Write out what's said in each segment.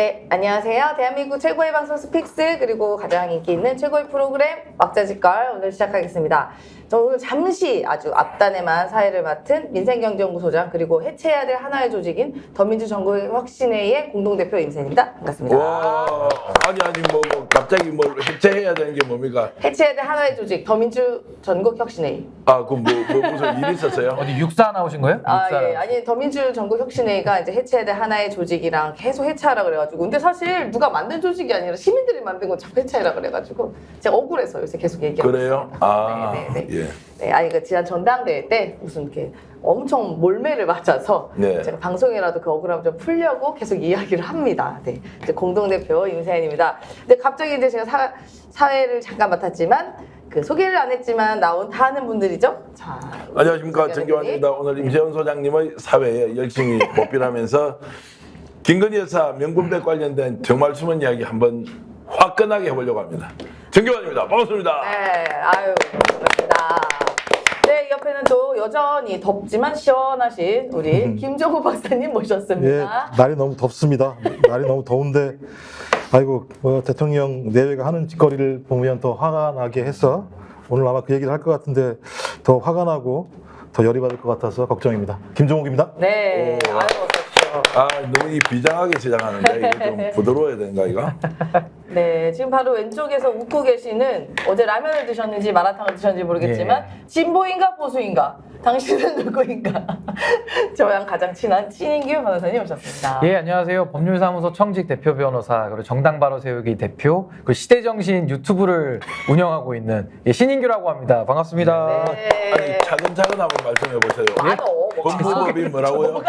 네, 안녕하세요. 대한민국 최고의 방송 스픽스 그리고 가장 인기 있는 최고의 프로그램 왁자지껄 오늘 시작하겠습니다. 저 오늘 잠시 아주 앞단에만 사회를 맡은 민생경제연구소장 그리고 해체해야 될 하나의 조직인 더민주 전국혁신회의 공동대표 임세입니다. 반갑습니다. 와, 아니 뭐 갑자기 뭘 해체해야 되는 게 뭡니까? 해체해야 될 하나의 조직 더민주 전국혁신회의. 아, 그럼 뭐 무슨 일이 있었어요? 어디 육사 나오신 거예요? 예. 아니 더민주 전국혁신회의가 이제 해체해야 될 하나의 조직이랑 계속 해체하라 그래가지고 근데 사실 누가 만든 조직이 아니라 시민들이 만든 건 자꾸 해체하라 그래가지고 제가 억울해서 요새 계속 얘기하고 그래요? 있어요. 아, 네. 예. 네, 아니 그 지난 전당대회 때 무슨 이렇게 엄청 몰매를 맞아서 네. 제가 방송이라도 그 억울함 좀 풀려고 계속 이야기를 합니다. 네, 이제 공동대표 임세연입니다. 근데 갑자기 이제 제가 사회를 잠깐 맡았지만 그 소개를 안 했지만 나온 다 아는 분들이죠. 자, 안녕하십니까, 정기환입니다. 오늘 임세현 소장님의 사회에 열심히 목필하면서 김건희 여사 명분백 관련된 정말 숨은 이야기 한번 화끈하게 해보려고 합니다. 정기환입니다. 반갑습니다. 네, 아유, 반갑습니다. 네, 옆에는 또 여전히 덥지만 시원하신 우리 김종우 박사님 모셨습니다. 예, 날이 너무 덥습니다. 날이 너무 더운데, 아이고, 대통령 내외가 하는 짓거리를 보면 더 화가 나게 해서 오늘 아마 그 얘기를 할 것 같은데 더 화가 나고 더 열이 받을 것 같아서 걱정입니다. 김종욱입니다. 네, 오. 아유, 어서오십시오. 아, 너무 비장하게 시작하는데 이게 좀 부드러워야 되는가 이거? 네, 지금 바로 왼쪽에서 웃고 계시는 어제 라면을 드셨는지 마라탕을 드셨는지 모르겠지만 진보인가 보수인가? 당신은 누구인가? 저랑 가장 친한 신인규 변호사님 오셨습니다. 예, 안녕하세요. 법률사무소 청직 대표 변호사, 그리고 정당 바로 세우기 대표, 그리고 시대정신 유튜브를 운영하고 있는 신인규라고 합니다. 반갑습니다. 네. 아니 차근차근 한번 말씀해 보세요. 맞아. 법무법이 뭐라고요?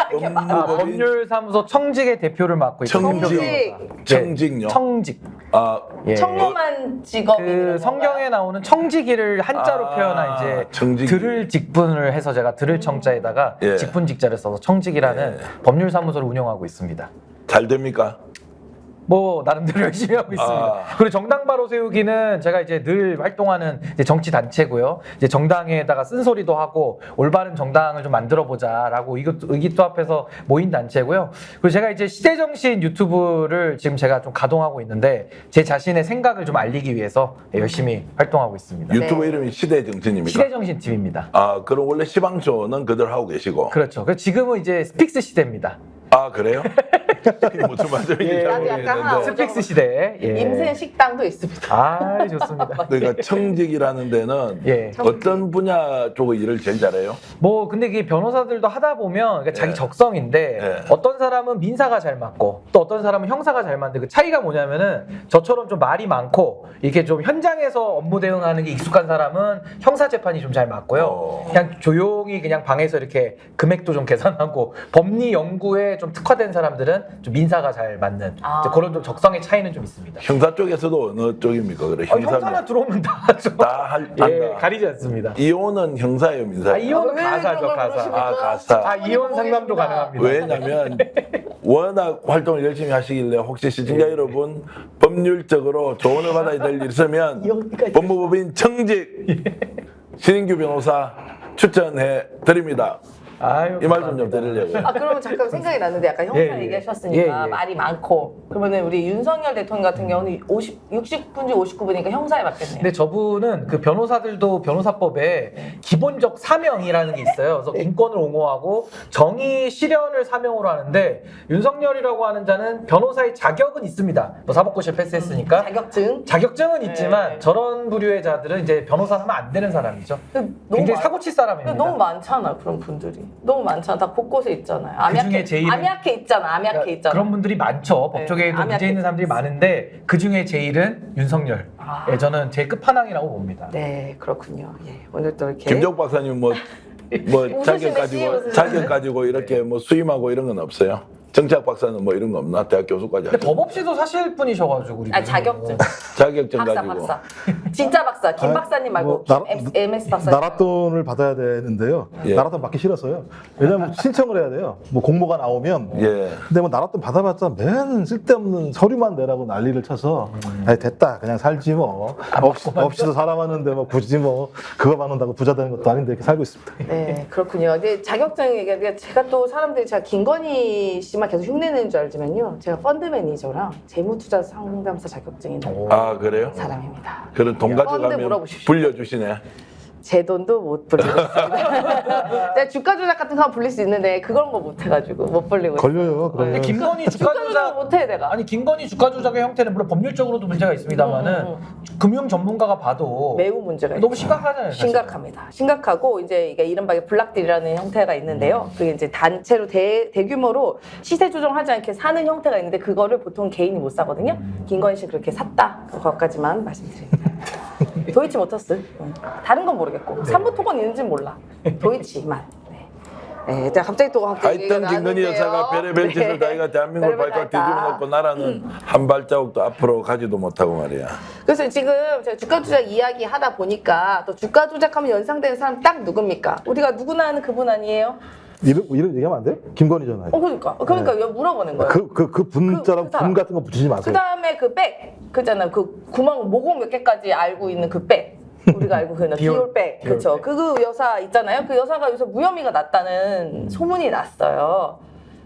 법률사무소 청직의 대표를 맡고 있는 청직. 청직요? 청직. 아, 예. 청렴한 직업이 그 성경에 나오는 청지기를 한자로 표현한 이제 청지기. 들을 직분을 해서 제가 들을 청자에다가 예. 직분 직자를 써서 청직이라는 법률사무소를 운영하고 있습니다. 잘 됩니까? 뭐 나름대로 열심히 하고 있습니다. 아. 그리고 정당 바로 세우기는 제가 이제 늘 활동하는 이제 정치 단체고요. 이제 정당에다가 쓴소리도 하고 올바른 정당을 좀 만들어 보자라고 의기투합해서 모인 단체고요. 그리고 제가 이제 시대정신 유튜브를 지금 제가 좀 가동하고 있는데 제 자신의 생각을 좀 알리기 위해서 열심히 활동하고 있습니다. 유튜브 네. 이름이 시대정신입니까? 시대정신 TV입니다. 아, 그럼 원래 시방쇼는 그대로 하고 계시고. 그렇죠. 그래서 지금은 이제 스픽스 시대입니다. 아, 그래요? 무슨 말씀인지 예. 잘 나도 약간 하나 모르겠는데. 스픽스 시대. 예. 임생 식당도 있습니다. 아, 좋습니다. 그러니까 청직이라는 데는 예. 어떤 분야 쪽의 일을 제일 잘해요? 뭐 근데 이게 변호사들도 하다 보면 그러니까 자기 예. 적성인데 예. 어떤 사람은 민사가 잘 맞고 또 어떤 사람은 형사가 잘 맞는데 그 차이가 뭐냐면은 저처럼 좀 말이 많고 이렇게 좀 현장에서 업무 대응하는 게 익숙한 사람은 형사 재판이 좀 잘 맞고요. 그냥 조용히 그냥 방에서 이렇게 금액도 좀 계산하고 법리 연구에 좀 특화된 사람들은 좀 민사가 잘 맞는 이제 그런 좀 적성의 차이는 좀 있습니다. 형사 쪽에서도 어느 쪽입니까? 그래, 형사는 들어오면 다 하죠. 한다. 예, 가리지 않습니다. 이혼은 형사예요, 민사예요? 이혼은 왜 가사죠, 그런 걸 가사. 모르십니까? 아, 가사. 아, 이혼 상담도 가능합니다. 왜냐면 워낙 활동을 열심히 하시길래 혹시 시청자 여러분 법률적으로 조언을 받아야 될 일 있으면 여기까지. 법무법인 청직 신인규 변호사 추천해 드립니다. 아유, 이 말 좀 감사합니다. 드리려고요. 아 그러면 잠깐 생각이 났는데 약간 형사 예, 예. 얘기하셨으니까 예, 예. 말이 많고 그러면은 우리 윤석열 대통령 같은 경우는 60분지 59분이니까 형사에 맞겠네요. 근데 저분은 그 변호사들도 변호사법에 기본적 사명이라는 게 있어요. 그래서 인권을 옹호하고 정의 실현을 사명으로 하는데 윤석열이라고 하는 자는 변호사의 자격은 있습니다. 뭐 사법고시를 패스했으니까 자격증. 있지만 네. 저런 부류의 자들은 이제 변호사 하면 안 되는 사람이죠. 너무 굉장히 많- 사고칠 사람입니다. 너무 많잖아 그런 분들이. 너무 많잖아. 다 곳곳에 있잖아요. 그중에 제일은- 암약해 있잖아. 암약해 있잖아. 그런 분들이 많죠. 네, 법조계에도 암약해 문제 있는 사람들이 많은데 그 중에 제일은 윤석열. 아. 예, 저는 제일 끝판왕이라고 봅니다. 네 그렇군요. 예, 오늘 또 이렇게 김종 박사님 뭐 웃으시네, 자격 가지고 이렇게 뭐 수임하고 이런 건 없어요? 정치학 박사는 뭐 이런 거 없나? 대학 교수까지 근데 하죠. 법 없이도 사실 분이셔가지고 우리 자격증. 자격증 박사 가지고 박사. 진짜 박사, 김 아, 박사님 말고 뭐, MS 박사님. 나랏돈을 받아야 되는데요. 예. 나랏돈 받기 싫었어요. 왜냐면 신청을 해야 돼요. 뭐 공모가 나오면. 예. 근데 뭐 나랏돈 받아봤자 맨 쓸데없는 서류만 내라고 난리를 쳐서 아이, 됐다 그냥 살지 뭐. 없이도 살아왔는데 뭐 굳이 뭐 그거 받는다고 부자 되는 것도 아닌데 이렇게 살고 있습니다. 네, 그렇군요. 근데 자격증 얘기하니까 제가 또 사람들이 제가 김건희 씨만 계속 흉내내는 줄 알지만요. 제가 펀드 매니저랑 재무투자 상담사 자격증이 있는 아 그래요? 사람입니다. 그런 돈 펀드 가져가면 물어보십시오. 불려주시네. 제 돈도 못 불리겠습니다. 제가 주가 조작 같은 거 하면 불릴 수 있는데 그런 거 못 해가지고 못 불리고 있어요. 걸려요. 근데 그러면. 김건희 주가 주가 조작을 조작 못 해 내가. 아니 김건희 주가 조작의 형태는 물론 법률적으로도 문제가 있습니다만은 금융 전문가가 봐도 매우 문제가 너무 있죠. 심각하잖아요. 사실. 심각합니다. 심각하고 이제 이게 이른바 블락딜이라는 형태가 있는데요. 그게 이제 단체로 대규모로 시세 조정하지 않게 사는 형태가 있는데 그거를 보통 개인이 못 사거든요. 김건희 씨 그렇게 샀다. 그것까지만 말씀드립니다. 도이치모터스. 다른 건 모르겠고 삼부토건 있는지는 몰라. 도이치만. 네, 제가 갑자기 또 하여튼 김건희 여사가 별의별 짓을 다해가 대한민국을 발칵 뒤집어 놓고 나라는 한 발자국도 앞으로 가지도 못하고 말이야. 그래서 지금 제가 주가 조작 이야기 하다 보니까 또 주가 조작하면 연상되는 사람 딱 누굽니까? 우리가 누구나 아는 그분 아니에요? 이름 얘기하면 안 돼요? 김건희잖아요. 그러니까 물어보는 거예요. 그 분자랑 그 사람. 분 같은 거 붙이지 마세요. 그 다음에 그 백, 그잖아. 그 구멍, 모공 몇 개까지 알고 있는 그 백. 우리가 알고 있는 디올백. 그쵸. 그 여사 있잖아요. 그 여사가 요새 무혐의가 났다는 소문이 났어요.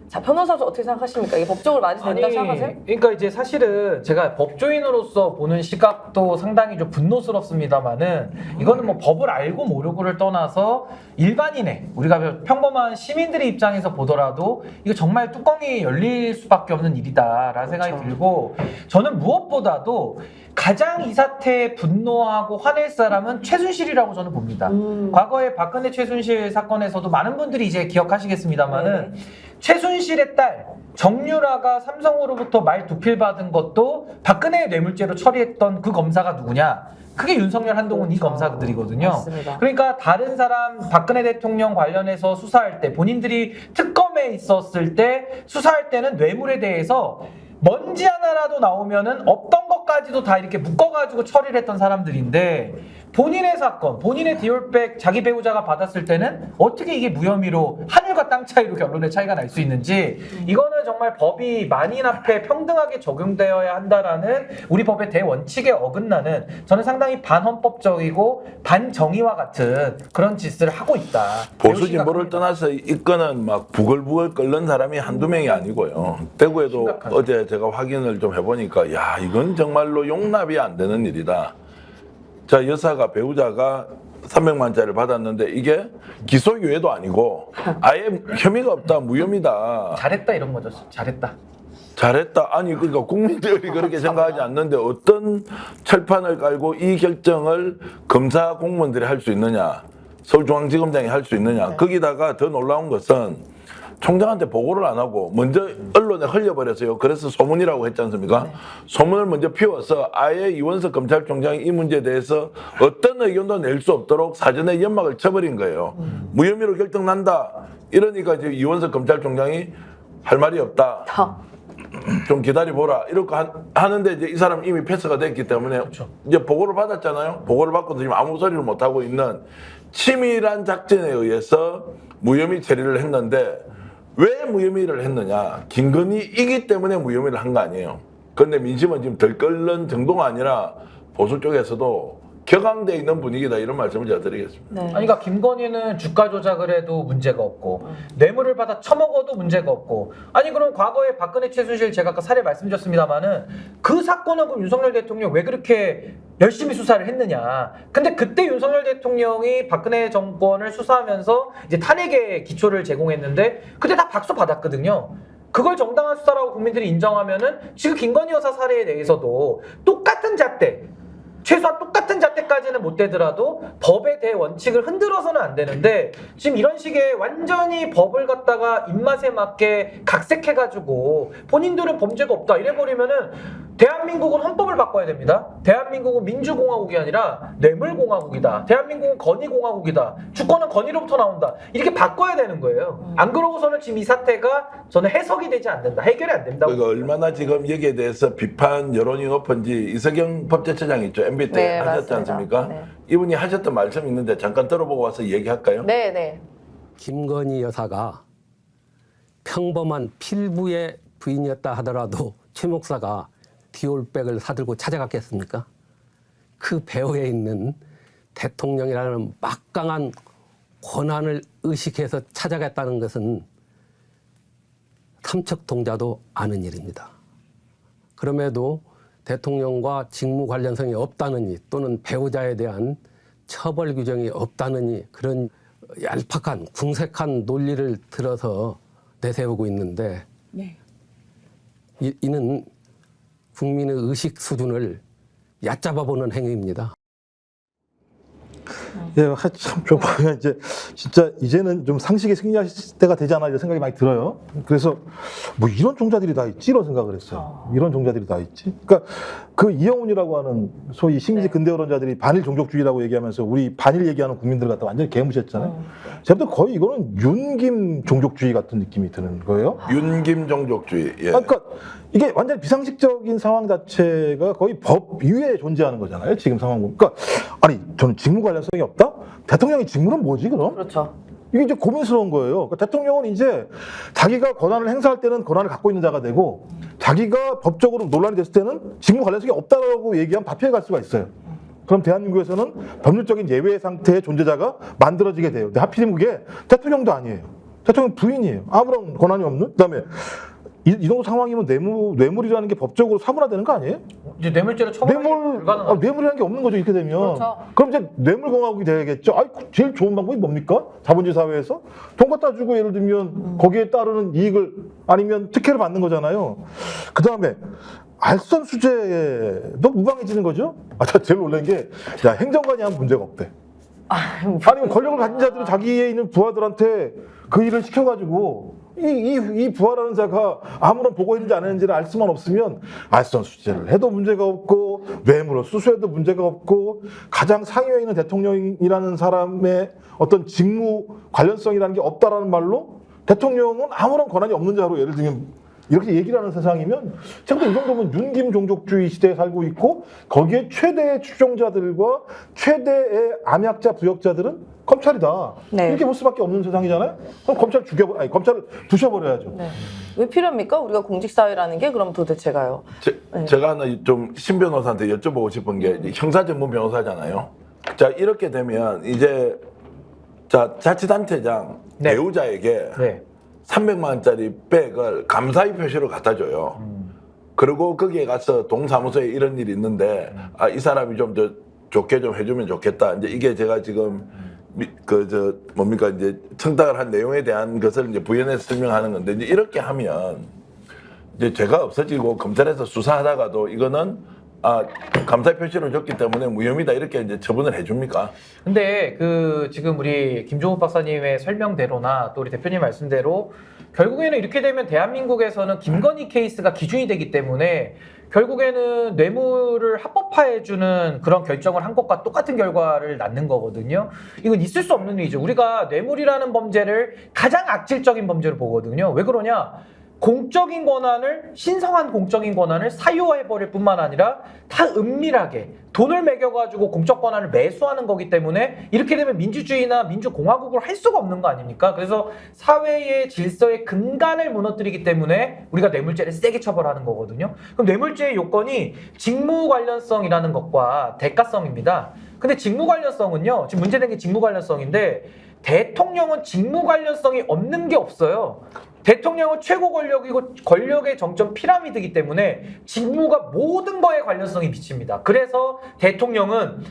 자, 변호사 어떻게 생각하십니까? 이게 법적으로 맞이 된다고 생각하세요? 그러니까 이제 사실은 제가 법조인으로서 보는 시각도 상당히 좀 분노스럽습니다만은 이거는 뭐 법을 알고 모르고를 떠나서 일반인의 우리가 평범한 시민들의 입장에서 보더라도 이거 정말 뚜껑이 열릴 수밖에 없는 일이다라는 생각이 들고 저는 무엇보다도 가장 이 사태에 분노하고 화낼 사람은 최순실이라고 저는 봅니다. 과거에 박근혜 최순실 사건에서도 많은 분들이 이제 기억하시겠습니다만은 최순실의 딸 정유라가 삼성으로부터 말 두 필 받은 것도 박근혜의 뇌물죄로 처리했던 그 검사가 누구냐? 그게 윤석열, 한동훈 이 검사들이거든요. 맞습니다. 그러니까 다른 사람 박근혜 대통령 관련해서 수사할 때 본인들이 특검에 있었을 때 수사할 때는 뇌물에 대해서 먼지 하나라도 나오면은 없던 것까지도 다 이렇게 묶어가지고 처리를 했던 사람들인데 본인의 사건, 본인의 디올백 자기 배우자가 받았을 때는 어떻게 이게 무혐의로 하늘과 땅 차이로 결론의 차이가 날 수 있는지 이거는 정말 법이 만인 앞에 평등하게 적용되어야 한다라는 우리 법의 대원칙에 어긋나는 저는 상당히 반헌법적이고 반정의와 같은 그런 짓을 하고 있다. 보수 진보를 떠나서 이 건은 막 부글부글 끓는 사람이 한두 명이 아니고요. 대구에도 심각하죠. 어제 제가 확인을 좀 해보니까 야 이건 정말로 용납이 안 되는 일이다. 자 여사가 배우자가 300만짜리를 받았는데 이게 기소유예도 아니고 아예 혐의가 없다 무혐의다. 잘했다 이런 거죠. 잘했다. 잘했다. 아니 그러니까 국민들이 그렇게 생각하지 않는데 어떤 철판을 깔고 이 결정을 검사 공무원들이 할 수 있느냐, 서울중앙지검장이 할 수 있느냐. 거기다가 더 놀라운 것은 총장한테 보고를 안 하고 먼저 언론에 흘려버렸어요. 그래서 소문이라고 했지 않습니까? 소문을 먼저 피워서 아예 이원석 검찰총장이 이 문제에 대해서 어떤 의견도 낼 수 없도록 사전에 연막을 쳐버린 거예요. 무혐의로 결정난다. 이러니까 이제 이원석 검찰총장이 할 말이 없다. 좀 기다려보라. 이렇게 하는데 이제 이 사람 이미 패스가 됐기 때문에 이제 보고를 받았잖아요. 보고를 받고도 지금 아무 소리를 못하고 있는 치밀한 작전에 의해서 무혐의 처리를 했는데 왜 무혐의를 했느냐? 김건희이기 때문에 무혐의를 한 거 아니에요. 그런데 민심은 지금 덜 끓는 정도가 아니라 보수 쪽에서도 격앙돼 있는 분위기다 이런 말씀을 제가 드리겠습니다. 네. 아니, 그러니까 김건희는 주가 조작을 해도 문제가 없고 뇌물을 받아 처먹어도 문제가 없고 아니 그럼 과거에 박근혜 최순실 제가 아까 사례 말씀드렸습니다만은 그 사건은 그럼 윤석열 대통령 왜 그렇게 열심히 수사를 했느냐? 근데 그때 윤석열 대통령이 박근혜 정권을 수사하면서 이제 탄핵의 기초를 제공했는데 그때 다 박수 받았거든요. 그걸 정당한 수사라고 국민들이 인정하면은 지금 김건희 여사 사례에 대해서도 똑같은 잣대 최소한 똑같은 잣대까지는 못 되더라도 법의 대원칙을 흔들어서는 안 되는데 지금 이런 식의 완전히 법을 갖다가 입맛에 맞게 각색해가지고 본인들은 범죄가 없다 이래버리면은 대한민국은 헌법을 바꿔야 됩니다. 대한민국은 민주공화국이 아니라 뇌물공화국이다. 대한민국은 건의공화국이다. 주권은 건의로부터 나온다. 이렇게 바꿔야 되는 거예요. 안 그러고서는 지금 이 사태가 저는 해석이 되지 않는다. 해결이 안 된다고. 그러니까 얼마나 지금 여기에 대해서 비판 여론이 높은지 이석영 법제처장 있죠. MB 때 네, 하셨지 맞습니다. 않습니까? 네. 이분이 하셨던 말씀이 있는데 잠깐 들어보고 와서 얘기할까요? 네, 네. 김건희 여사가 평범한 필부의 부인이었다 하더라도 최 목사가 디올백을 사들고 찾아갔겠습니까? 그 배후에 있는 대통령이라는 막강한 권한을 의식해서 찾아갔다는 것은 삼척동자도 아는 일입니다. 그럼에도 대통령과 직무 관련성이 없다느니 또는 배우자에 대한 처벌 규정이 없다느니 그런 얄팍한 궁색한 논리를 들어서 내세우고 있는데 이는 국민의 의식 수준을 얕잡아보는 행위입니다. 예, 참좀 보면 이제 진짜 이제는 좀 상식에 승리하실 때가 되지 않나 이런 생각이 많이 들어요. 그래서 뭐 이런 종자들이 다 있지 이런 생각을 했어요. 이런 종자들이 다 있지. 그러니까 그 이영훈이라고 하는 소위 식민지 근대언론자들이 반일 종족주의라고 얘기하면서 우리 반일 얘기하는 국민들 갖다 완전히 개무시했잖아요. 제가 볼 때 거의 이거는 윤김 종족주의 같은 느낌이 드는 거예요. 윤김 종족주의. 예. 그러니까 이게 완전 비상식적인 상황 자체가 거의 법 위에 존재하는 거잖아요. 지금 상황 보면. 그러니까 아니 저는 직무 관련성이 없다? 대통령의 직무는 뭐지 그럼? 그렇죠. 이게 이제 고민스러운 거예요. 그러니까 대통령은 이제 자기가 권한을 행사할 때는 권한을 갖고 있는 자가 되고 자기가 법적으로 논란이 됐을 때는 직무 관련성이 없다라고 얘기하면 다 피해갈 수가 있어요. 그럼 대한민국에서는 법률적인 예외 상태의 존재자가 만들어지게 돼요. 근데 하필이면 그게 대통령도 아니에요. 대통령 부인이에요. 아무런 권한이 없는. 그다음에 이 정도 상황이면 뇌물이라는 게 법적으로 사문화되는 거 아니에요? 이제 뇌물죄로 처벌하기 불가능하죠. 뇌물이라는 게 없는 거죠 이렇게 되면. 그렇죠. 그럼 이제 뇌물공화국이 돼야겠죠. 제일 좋은 방법이 뭡니까? 자본주의 사회에서 돈 갖다 주고 예를 들면 거기에 따르는 이익을 아니면 특혜를 받는 거잖아요. 그 다음에 알선수재도 무방해지는 거죠. 저 제일 놀란 게 야 행정관이 하면 문제가 없대. 아니면 권력을 가진 자들은 자기에 있는 부하들한테 그 일을 시켜가지고 이 부하라는 자가 아무런 보고했는지 안 했는지를 알 수만 없으면 알선수재를 해도 문제가 없고 뇌물을 수수해도 문제가 없고 가장 상위에 있는 대통령이라는 사람의 어떤 직무 관련성이라는 게 없다라는 말로 대통령은 아무런 권한이 없는 자로 예를 들면 이렇게 얘기를 하는 세상이면 제가 이 정도면 윤김 종족주의 시대에 살고 있고 거기에 최대의 추종자들과 최대의 암약자 부역자들은 검찰이다. 네. 이렇게 볼 수밖에 없는 세상이잖아요. 그럼 검찰을 부셔버려야죠. 네. 왜 필요합니까? 우리가 공직사회라는 게 그럼 도대체가요. 제가 하나 좀 신 변호사한테 여쭤보고 싶은 게 형사 전문 변호사잖아요. 자 이렇게 되면 이제 자 자치단체장 네. 배우자에게 네. 300만 원짜리 백을 감사의 표시로 갖다 줘요. 그리고 거기에 가서 동사무소에 이런 일이 있는데 이 사람이 좀 더 좋게 좀 해주면 좋겠다. 이제 이게 제가 지금 뭡니까 이제 청탁을 한 내용에 대한 것을 이제 부연해서 설명하는 건데 이제 이렇게 하면 이제 죄가 없어지고 검찰에서 수사하다가도 이거는 감사의 표시를 줬기 때문에 무혐의다 이렇게 이제 처분을 해줍니까? 근데 지금 우리 김종욱 박사님의 설명대로나 또 우리 대표님 말씀대로 결국에는 이렇게 되면 대한민국에서는 김건희 케이스가 기준이 되기 때문에 결국에는 뇌물을 합법화해주는 그런 결정을 한 것과 똑같은 결과를 낳는 거거든요. 이건 있을 수 없는 일이죠. 우리가 뇌물이라는 범죄를 가장 악질적인 범죄로 보거든요. 왜 그러냐? 공적인 권한을 신성한 공적인 권한을 사유화해버릴 뿐만 아니라 다 은밀하게 돈을 매겨가지고 공적 권한을 매수하는 거기 때문에 이렇게 되면 민주주의나 민주공화국을 할 수가 없는 거 아닙니까? 그래서 사회의 질서의 근간을 무너뜨리기 때문에 우리가 뇌물죄를 세게 처벌하는 거거든요. 그럼 뇌물죄의 요건이 직무 관련성이라는 것과 대가성입니다. 근데 직무 관련성은요, 지금 문제된 게 직무 관련성인데 대통령은 직무 관련성이 없는 게 없어요. 대통령은 최고 권력이고 권력의 정점 피라미드이기 때문에 직무가 모든 거에 관련성이 미칩니다. 그래서 대통령은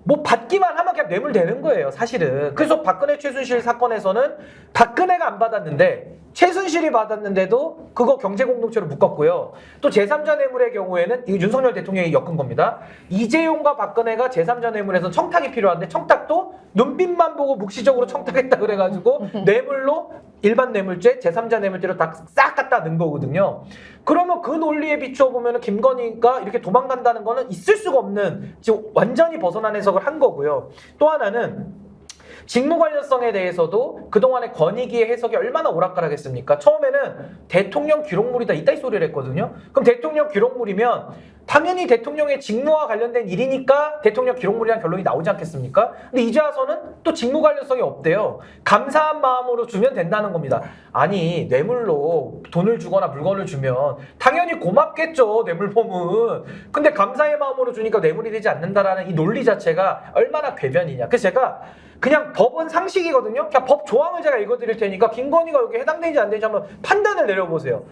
뭐 받기만 하면 그냥 뇌물되는 거예요, 사실은. 그래서 박근혜 최순실 사건에서는 박근혜가 안 받았는데 최순실이 받았는데도 그거 경제공동체로 묶었고요. 또 제3자 뇌물의 경우에는 이거 윤석열 대통령이 엮은 겁니다. 이재용과 박근혜가 제3자 뇌물에서 청탁이 필요한데 청탁도 눈빛만 보고 묵시적으로 청탁했다 그래가지고 뇌물로 일반 뇌물죄, 제3자 뇌물죄로 싹 갖다 넣은 거거든요. 그러면 그 논리에 비추어 보면 김건희가 이렇게 도망간다는 거는 있을 수가 없는, 지금 완전히 벗어난 해석을 한 거고요. 또 하나는 직무 관련성에 대해서도 그동안의 권익위의 해석이 얼마나 오락가락했습니까? 처음에는 대통령 기록물이다 이따위 소리를 했거든요. 그럼 대통령 기록물이면 당연히 대통령의 직무와 관련된 일이니까 대통령 기록물이라는 결론이 나오지 않겠습니까? 근데 이제 와서는 또 직무 관련성이 없대요. 감사한 마음으로 주면 된다는 겁니다. 아니, 뇌물로 돈을 주거나 물건을 주면 당연히 고맙겠죠, 뇌물범은. 근데 감사의 마음으로 주니까 뇌물이 되지 않는다라는 이 논리 자체가 얼마나 궤변이냐. 그래서 제가 그냥 법은 상식이거든요. 그냥 법 조항을 제가 읽어드릴 테니까 김건희가 여기 해당되는지 안 되는지 한번 판단을 내려보세요.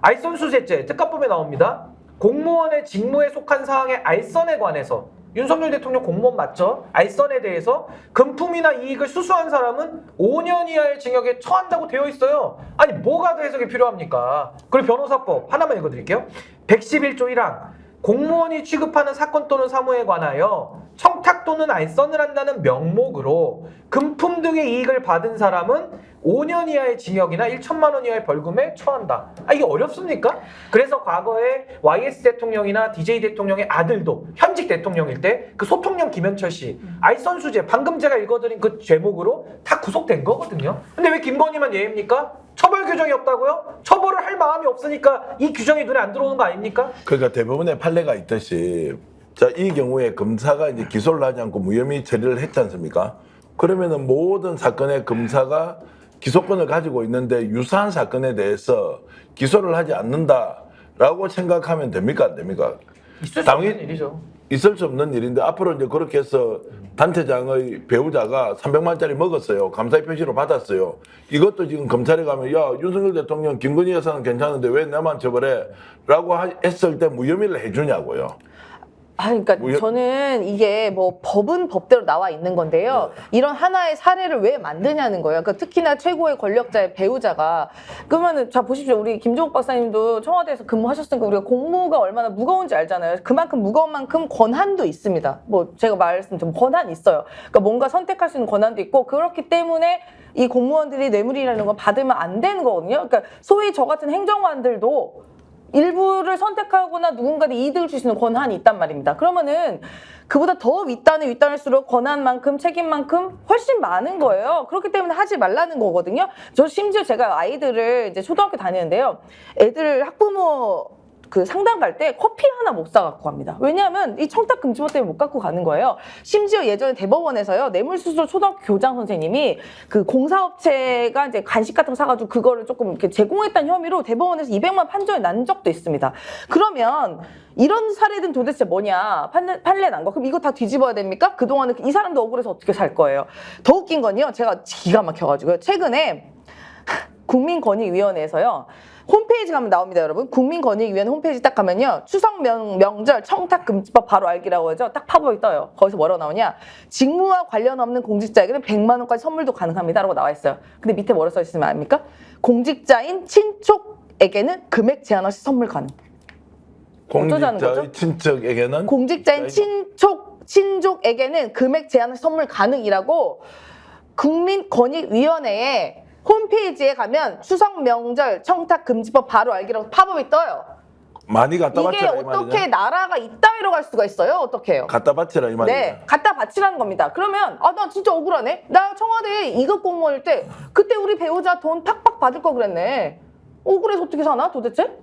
알선수재죄 특가법에 나옵니다. 공무원의 직무에 속한 사항의 알선에 관해서, 윤석열 대통령 공무원 맞죠? 알선에 대해서 금품이나 이익을 수수한 사람은 5년 이하의 징역에 처한다고 되어 있어요. 아니, 뭐가 더 해석이 필요합니까? 그리고 변호사법 하나만 읽어드릴게요. 111조 1항 공무원이 취급하는 사건 또는 사무에 관하여 청탁 또는 알선을 한다는 명목으로 금품 등의 이익을 받은 사람은 5년 이하의 징역이나 1천만 원 이하의 벌금에 처한다. 아, 이게 어렵습니까? 그래서 과거에 YS 대통령이나 DJ 대통령의 아들도 현직 대통령일 때 그 소통령 김현철 씨 알선수재, 방금 제가 읽어드린 그 제목으로 다 구속된 거거든요. 근데 왜 김건희만 예입니까? 처벌 규정이 없다고요? 처벌을 할 마음이 없으니까 이 규정이 눈에 안 들어오는 거 아닙니까? 그러니까 대부분의 판례가 있듯이, 자, 이 경우에 검사가 이제 기소를 하지 않고 무혐의 처리를 했지 않습니까? 그러면은 모든 사건의 검사가 기소권을 가지고 있는데 유사한 사건에 대해서 기소를 하지 않는다라고 생각하면 됩니까, 안 됩니까? 있을 수 없는 일이죠. 있을 수 없는 일인데, 앞으로 이제 그렇게 해서 단체장의 배우자가 300만짜리 먹었어요. 감사의 표시로 받았어요. 이것도 지금 검찰에 가면, 야, 윤석열 대통령 김건희 여사는 괜찮은데 왜 나만 처벌해? 라고 했을 때 무혐의를 해주냐고요. 아, 그러니까 저는 이게 뭐 법은 법대로 나와 있는 건데요. 이런 하나의 사례를 왜 만드냐는 거예요. 그러니까 특히나 최고의 권력자의 배우자가, 그러면은 자 보십시오. 우리 김종욱 박사님도 청와대에서 근무하셨으니까 우리가 공무가 얼마나 무거운지 알잖아요. 그만큼 무거운 만큼 권한도 있습니다. 뭐 제가 말씀드린 권한이 있어요. 그러니까 뭔가 선택할 수 있는 권한도 있고, 그렇기 때문에 이 공무원들이 뇌물이라는 걸 받으면 안 되는 거거든요. 그러니까 소위 저 같은 행정관들도 일부를 선택하거나 누군가한테 이득을 줄 수 있는 권한이 있단 말입니다. 그러면은 그보다 더 윗단은 윗단일수록 권한만큼 책임만큼 훨씬 많은 거예요. 그렇기 때문에 하지 말라는 거거든요. 저 심지어 제가 아이들을 이제 초등학교 다니는데요. 애들 학부모 그 상담 갈 때 커피 하나 못 사갖고 갑니다. 왜냐하면 이 청탁금지법 때문에 못 갖고 가는 거예요. 심지어 예전에 대법원에서요, 뇌물수수로 초등학교 교장 선생님이 그 공사업체가 이제 간식 같은 거 사가지고 그거를 조금 이렇게 제공했다는 혐의로 대법원에서 200만 판정이 난 적도 있습니다. 그러면 이런 사례들은 도대체 뭐냐? 판례 난 거. 그럼 이거 다 뒤집어야 됩니까? 그동안은 이 사람도 억울해서 어떻게 살 거예요? 더 웃긴 건요, 제가 기가 막혀가지고요. 최근에 국민권익위원회에서요, 홈페이지 가면 나옵니다, 여러분. 국민권익위원회 홈페이지 딱 가면요, 추석 명절 청탁금지법 바로 알기라고 하죠. 딱 팝업이 떠요. 거기서 뭐라고 나오냐? 직무와 관련 없는 공직자에게는 100만 원까지 선물도 가능합니다라고 나와 있어요. 근데 밑에 뭐라고 써 있으면 압니까? 공직자인 친족에게는 금액 제한 없이 선물 가능. 어쩌자는 거죠? 공직자의 친척에게는 공직자인 친족에게는 금액 제한 없이 선물 가능이라고 국민권익위원회에 홈페이지에 가면 추석 명절 청탁금지법 바로 알기라고 팝업이 떠요. 많이 갖다 이게 바치라 이 어떻게 말이냐? 나라가 이따위로 갈 수가 있어요? 어떻게 해요? 갖다 바치라 이 말이냐? 네, 갖다 바치라는 겁니다. 그러면 아, 나 진짜 억울하네. 나 청와대에 2급 공무원일 때 그때 우리 배우자 돈 팍팍 받을 거 그랬네. 억울해서 어떻게 사나 도대체?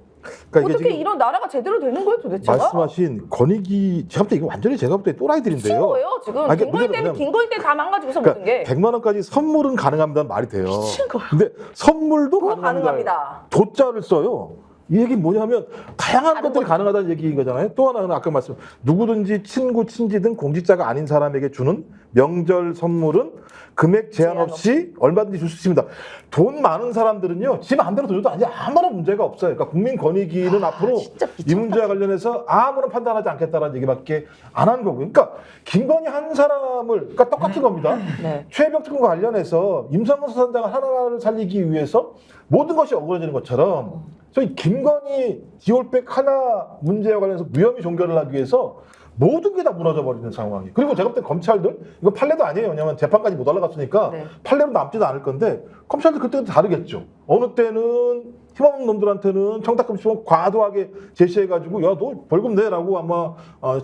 그러니까 이게 어떻게 지금 이런 나라가 제대로 되는 거예요 도대체가? 말씀하신 권익위, 제가 볼 때 이거 완전히 제가 볼 때 또라이들인데요. 미친 거예요 지금. 아니, 그러니까 김건희 때문에 문제는 김건희 때 다 망가지고서 모든 게. 100만 원까지 선물은 가능합니다는 말이 돼요. 미친 거예요. 근데 선물도 그거 가능합니다. 가능합니다. 조자를 써요. 이 얘기는 뭐냐면 다양한 다른 것들이 거죠. 가능하다는 얘기인 거잖아요. 또 하나는 아까 말씀, 누구든지 친구, 친지 등 공직자가 아닌 사람에게 주는 명절 선물은 금액 제한 없이 얼마든지 줄 수 있습니다. 돈 많은 사람들은요, 지 마음대로 줘도 아무런 문제가 없어요. 그러니까 국민권익위는 앞으로 진짜 미쳤다. 이 문제와 관련해서 아무런 판단하지 않겠다는 얘기밖에 안 한 거고요. 그러니까 김건희 한 사람을, 그러니까 똑같은 겁니다. 네. 최혜병 특검과 관련해서 임성근 수사단장 하나를 살리기 위해서 모든 것이 억울해지는 것처럼, 저희 김건희 디올백 하나 문제와 관련해서 무혐의 종결을 하기 위해서 모든 게 다 무너져 버리는 상황이. 그리고 제가 볼 때 검찰들 이거 판례도 아니에요. 왜냐하면 재판까지 못 올라갔으니까 네. 판례로 남지도 않을 건데 검찰들 그때도 다르겠죠. 어느 때는 힘없는 놈들한테는 청탁금지법 과도하게 제시해가지고 야 너 벌금 내라고 아마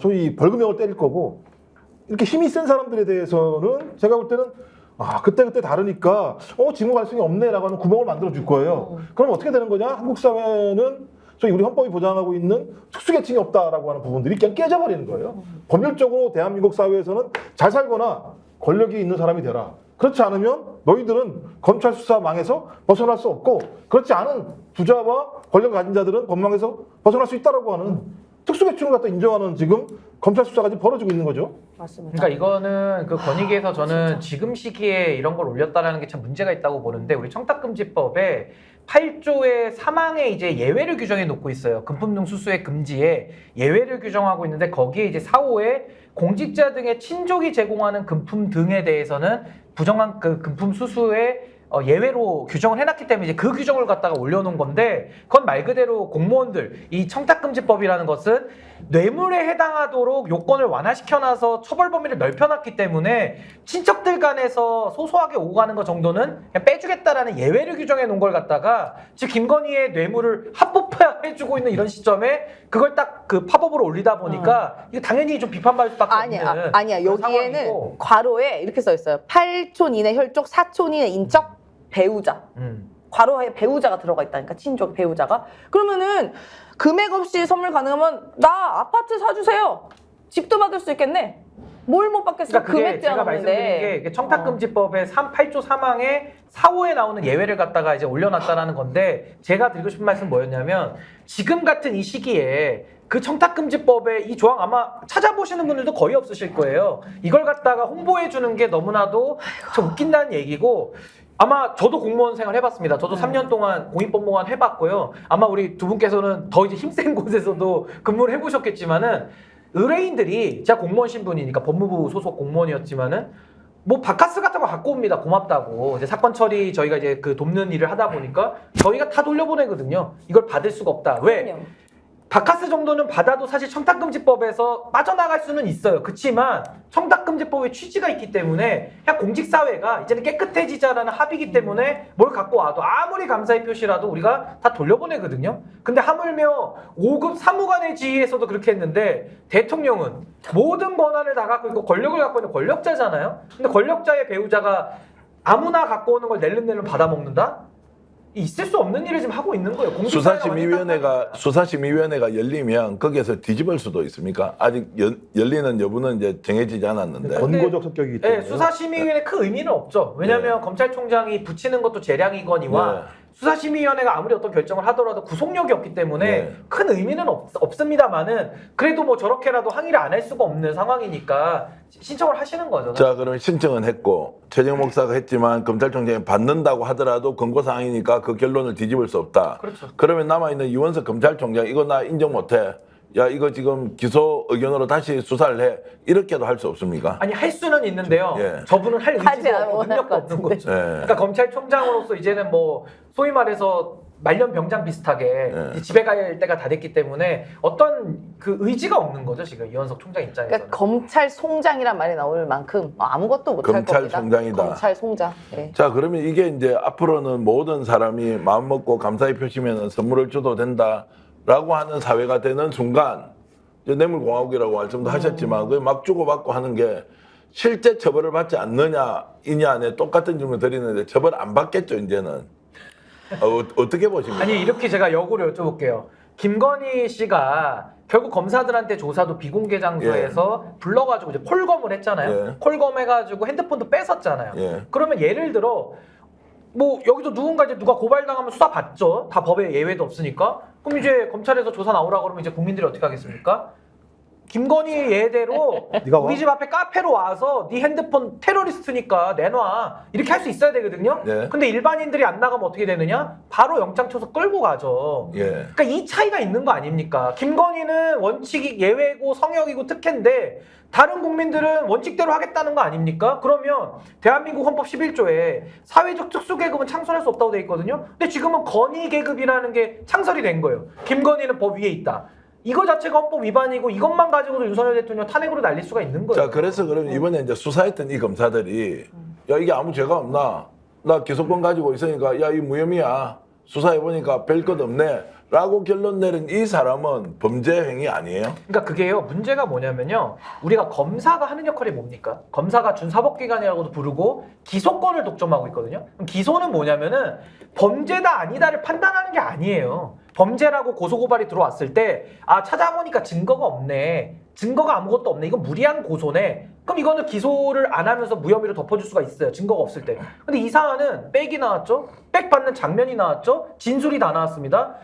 소위 벌금형을 때릴 거고 이렇게 힘이 센 사람들에 대해서는 제가 볼 때는 그때 다르니까 직무 갈등이 없네라고 하는 구멍을 만들어 줄 거예요. 그럼 어떻게 되는 거냐? 한국 사회는 저희 우리 헌법이 보장하고 있는 특수계층이 없다라고 하는 부분들이 그냥 깨져버리는 거예요. 법률적으로 대한민국 사회에서는 잘 살거나 권력이 있는 사람이 되라. 그렇지 않으면 너희들은 검찰 수사망에서 벗어날 수 없고 그렇지 않은 부자와 권력 가진 자들은 법망에서 벗어날 수 있다라고 하는 특수계층을 갖다 인정하는 지금 검찰 수사가 지금 벌어지고 있는 거죠. 맞습니다. 그러니까 이거는 그 권익위에서 저는 지금 시기에 이런 걸 올렸다라는 게 참 문제가 있다고 보는데 우리 청탁금지법에 8조의 사망에 이제 예외를 규정해 놓고 있어요. 금품 등 수수의 금지에 예외를 규정하고 있는데 거기에 이제 4호에 공직자 등의 친족이 제공하는 금품 등에 대해서는 부정한 그 금품 수수의 예외로 규정을 해놨기 때문에 이제 그 규정을 갖다가 올려놓은 건데 그건 말 그대로 공무원들 이 청탁금지법이라는 것은 뇌물에 해당하도록 요건을 완화시켜놔서 처벌 범위를 넓혀놨기 때문에 친척들 간에서 소소하게 오고 가는 것 정도는 그냥 빼주겠다라는 예외를 규정해 놓은 걸 갖다가 지금 김건희의 뇌물을 합법화해주고 있는 이런 시점에 그걸 딱 그 파법으로 올리다 보니까 이거 당연히 좀 비판받을 수밖에 없는 아니야. 그런 여기에는 상황이고. 괄호에 이렇게 써 있어요. 8촌 이내 혈족, 4촌 이내 인적 배우자. 괄호에 배우자가 들어가 있다니까 친족 배우자가. 그러면은 금액 없이 선물 가능하면 나 아파트 사주세요. 집도 받을 수 있겠네. 뭘 못 받겠어? 그러니까 그게 금액 제한 제가 말씀드린 없는데. 게 청탁금지법의 8조 3항에 4호에 나오는 예외를 갖다가 이제 올려놨다라는 건데 제가 드리고 싶은 말씀은 뭐였냐면 지금 같은 이 시기에 그 청탁금지법의 이 조항 아마 찾아보시는 분들도 거의 없으실 거예요. 이걸 갖다가 홍보해 주는 게 너무나도 참 웃긴다는 얘기고 아마 저도 공무원 생활 해봤습니다. 저도 3년 동안 공익법무관 해봤고요. 아마 우리 두 분께서는 더 이제 힘센 곳에서도 근무를 해보셨겠지만은 의뢰인들이 제가 공무원 신분이니까 법무부 소속 공무원이었지만은 뭐 바카스 같은 거 갖고 옵니다. 고맙다고. 이제 사건 처리 저희가 이제 그 돕는 일을 하다 보니까 저희가 다 돌려보내거든요. 이걸 받을 수가 없다. 왜? 그럼요. 바카스 정도는 받아도 사실 청탁금지법에서 빠져나갈 수는 있어요. 그렇지만 청탁금지법의 취지가 있기 때문에 그냥 공직사회가 이제는 깨끗해지자라는 합의이기 때문에 뭘 갖고 와도 아무리 감사의 표시라도 우리가 다 돌려보내거든요. 근데 하물며 5급 사무관의 지위에서도 그렇게 했는데 대통령은 모든 권한을 다 갖고 있고 권력을 갖고 있는 권력자잖아요. 근데 권력자의 배우자가 아무나 갖고 오는 걸 낼름낼름 받아먹는다? 있을 수 없는 일을 지금 하고 있는 거예요. 수사심의위원회가 열리면 거기에서 뒤집을 수도 있습니까? 아직 열리는 여부는 이제 정해지지 않았는데. 권고적 성격이기 때문에. 네, 수사심의위원회 큰 의미는 없죠. 왜냐하면 검찰총장이 붙이는 것도 재량이거니와 네. 수사심의위원회가 아무리 어떤 결정을 하더라도 구속력이 없기 때문에 네. 큰 의미는 없습니다만은 그래도 뭐 저렇게라도 항의를 안 할 수가 없는 상황이니까 신청을 하시는 거죠. 자, 그러면 신청은 했고 최재형 목사가 했지만 검찰총장이 받는다고 하더라도 권고 사항이니까 그 결론을 뒤집을 수 없다. 그렇죠. 그러면 남아있는 이원석 검찰총장 이거 나 인정 못해. 야 이거 지금 기소 의견으로 다시 수사를 해. 이렇게도 할 수 없습니까? 아니 할 수는 있는데요. 예. 저분은 할 하지 의지도 않아, 없고 원할 능력도 것 없는 같은데. 거죠. 예. 그러니까 검찰총장으로서 이제는 뭐 소위 말해서 말년 병장 비슷하게 이제 집에 갈 때가 다 됐기 때문에 어떤 그 의지가 없는 거죠 지금 이원석 총장 입장에서는. 그러니까 검찰송장이란 말이 나올 만큼 아무것도 못할 겁니다. 검찰송장이다. 검찰송장. 네. 자 그러면 이게 이제 앞으로는 모든 사람이 마음 먹고 감사의 표시면 선물을 줘도 된다라고 하는 사회가 되는 순간 이제 뇌물공화국이라고 말씀도 하셨지만 그 막 주고받고 하는 게 실제 처벌을 받지 않느냐 이냐에 똑같은 질문 드리는데 처벌 안 받겠죠 이제는. 어떻게 보십니까? 아니 이렇게 제가 역으로 여쭤볼게요. 김건희 씨가 결국 검사들한테 조사도 비공개 장소에서 불러가지고 이제 콜검을 했잖아요. 예. 콜검해가지고 핸드폰도 뺏었잖아요. 예. 그러면 예를 들어 뭐 여기서 누군가 이제 누가 고발당하면 수사 받죠. 다 법에 예외도 없으니까. 그럼 이제 검찰에서 조사 나오라 그러면 이제 국민들이 어떻게 하겠습니까? 김건희 예대로 네가 와? 우리 집 앞에 카페로 와서 네 핸드폰 테러리스트니까 내놔 이렇게 할 수 있어야 되거든요. 네. 근데 일반인들이 안 나가면 어떻게 되느냐? 바로 영장 쳐서 끌고 가죠. 예. 그러니까 이 차이가 있는 거 아닙니까? 김건희는 원칙이 예외고 성역이고 특혜인데 다른 국민들은 원칙대로 하겠다는 거 아닙니까? 그러면 대한민국 헌법 11조에 사회적 특수계급은 창설할 수 없다고 돼 있거든요. 근데 지금은 건의계급이라는 게 창설이 된 거예요. 김건희는 법 위에 있다. 이거 자체가 헌법 위반이고 이것만 가지고도 윤석열 대통령 탄핵으로 날릴 수가 있는 거예요. 자, 그래서 그러면 이번에 이제 수사했던 이 검사들이 야, 이게 아무 죄가 없나? 나 기소권 가지고 있으니까 야, 이 무혐의야. 수사해보니까 별 것 없네. 라고 결론 내린 이 사람은 범죄 행위 아니에요? 그러니까 그게요, 문제가 뭐냐면요, 우리가 검사가 하는 역할이 뭡니까? 검사가 준사법기관이라고도 부르고 기소권을 독점하고 있거든요. 그럼 기소는 뭐냐면은 범죄다 아니다를 판단하는 게 아니에요. 범죄라고 고소고발이 들어왔을 때 아, 찾아보니까 증거가 없네, 증거가 아무것도 없네, 이건 무리한 고소네, 그럼 이거는 기소를 안 하면서 무혐의로 덮어줄 수가 있어요, 증거가 없을 때. 근데 이 사안은 백이 나왔죠, 백 받는 장면이 나왔죠, 진술이 다 나왔습니다.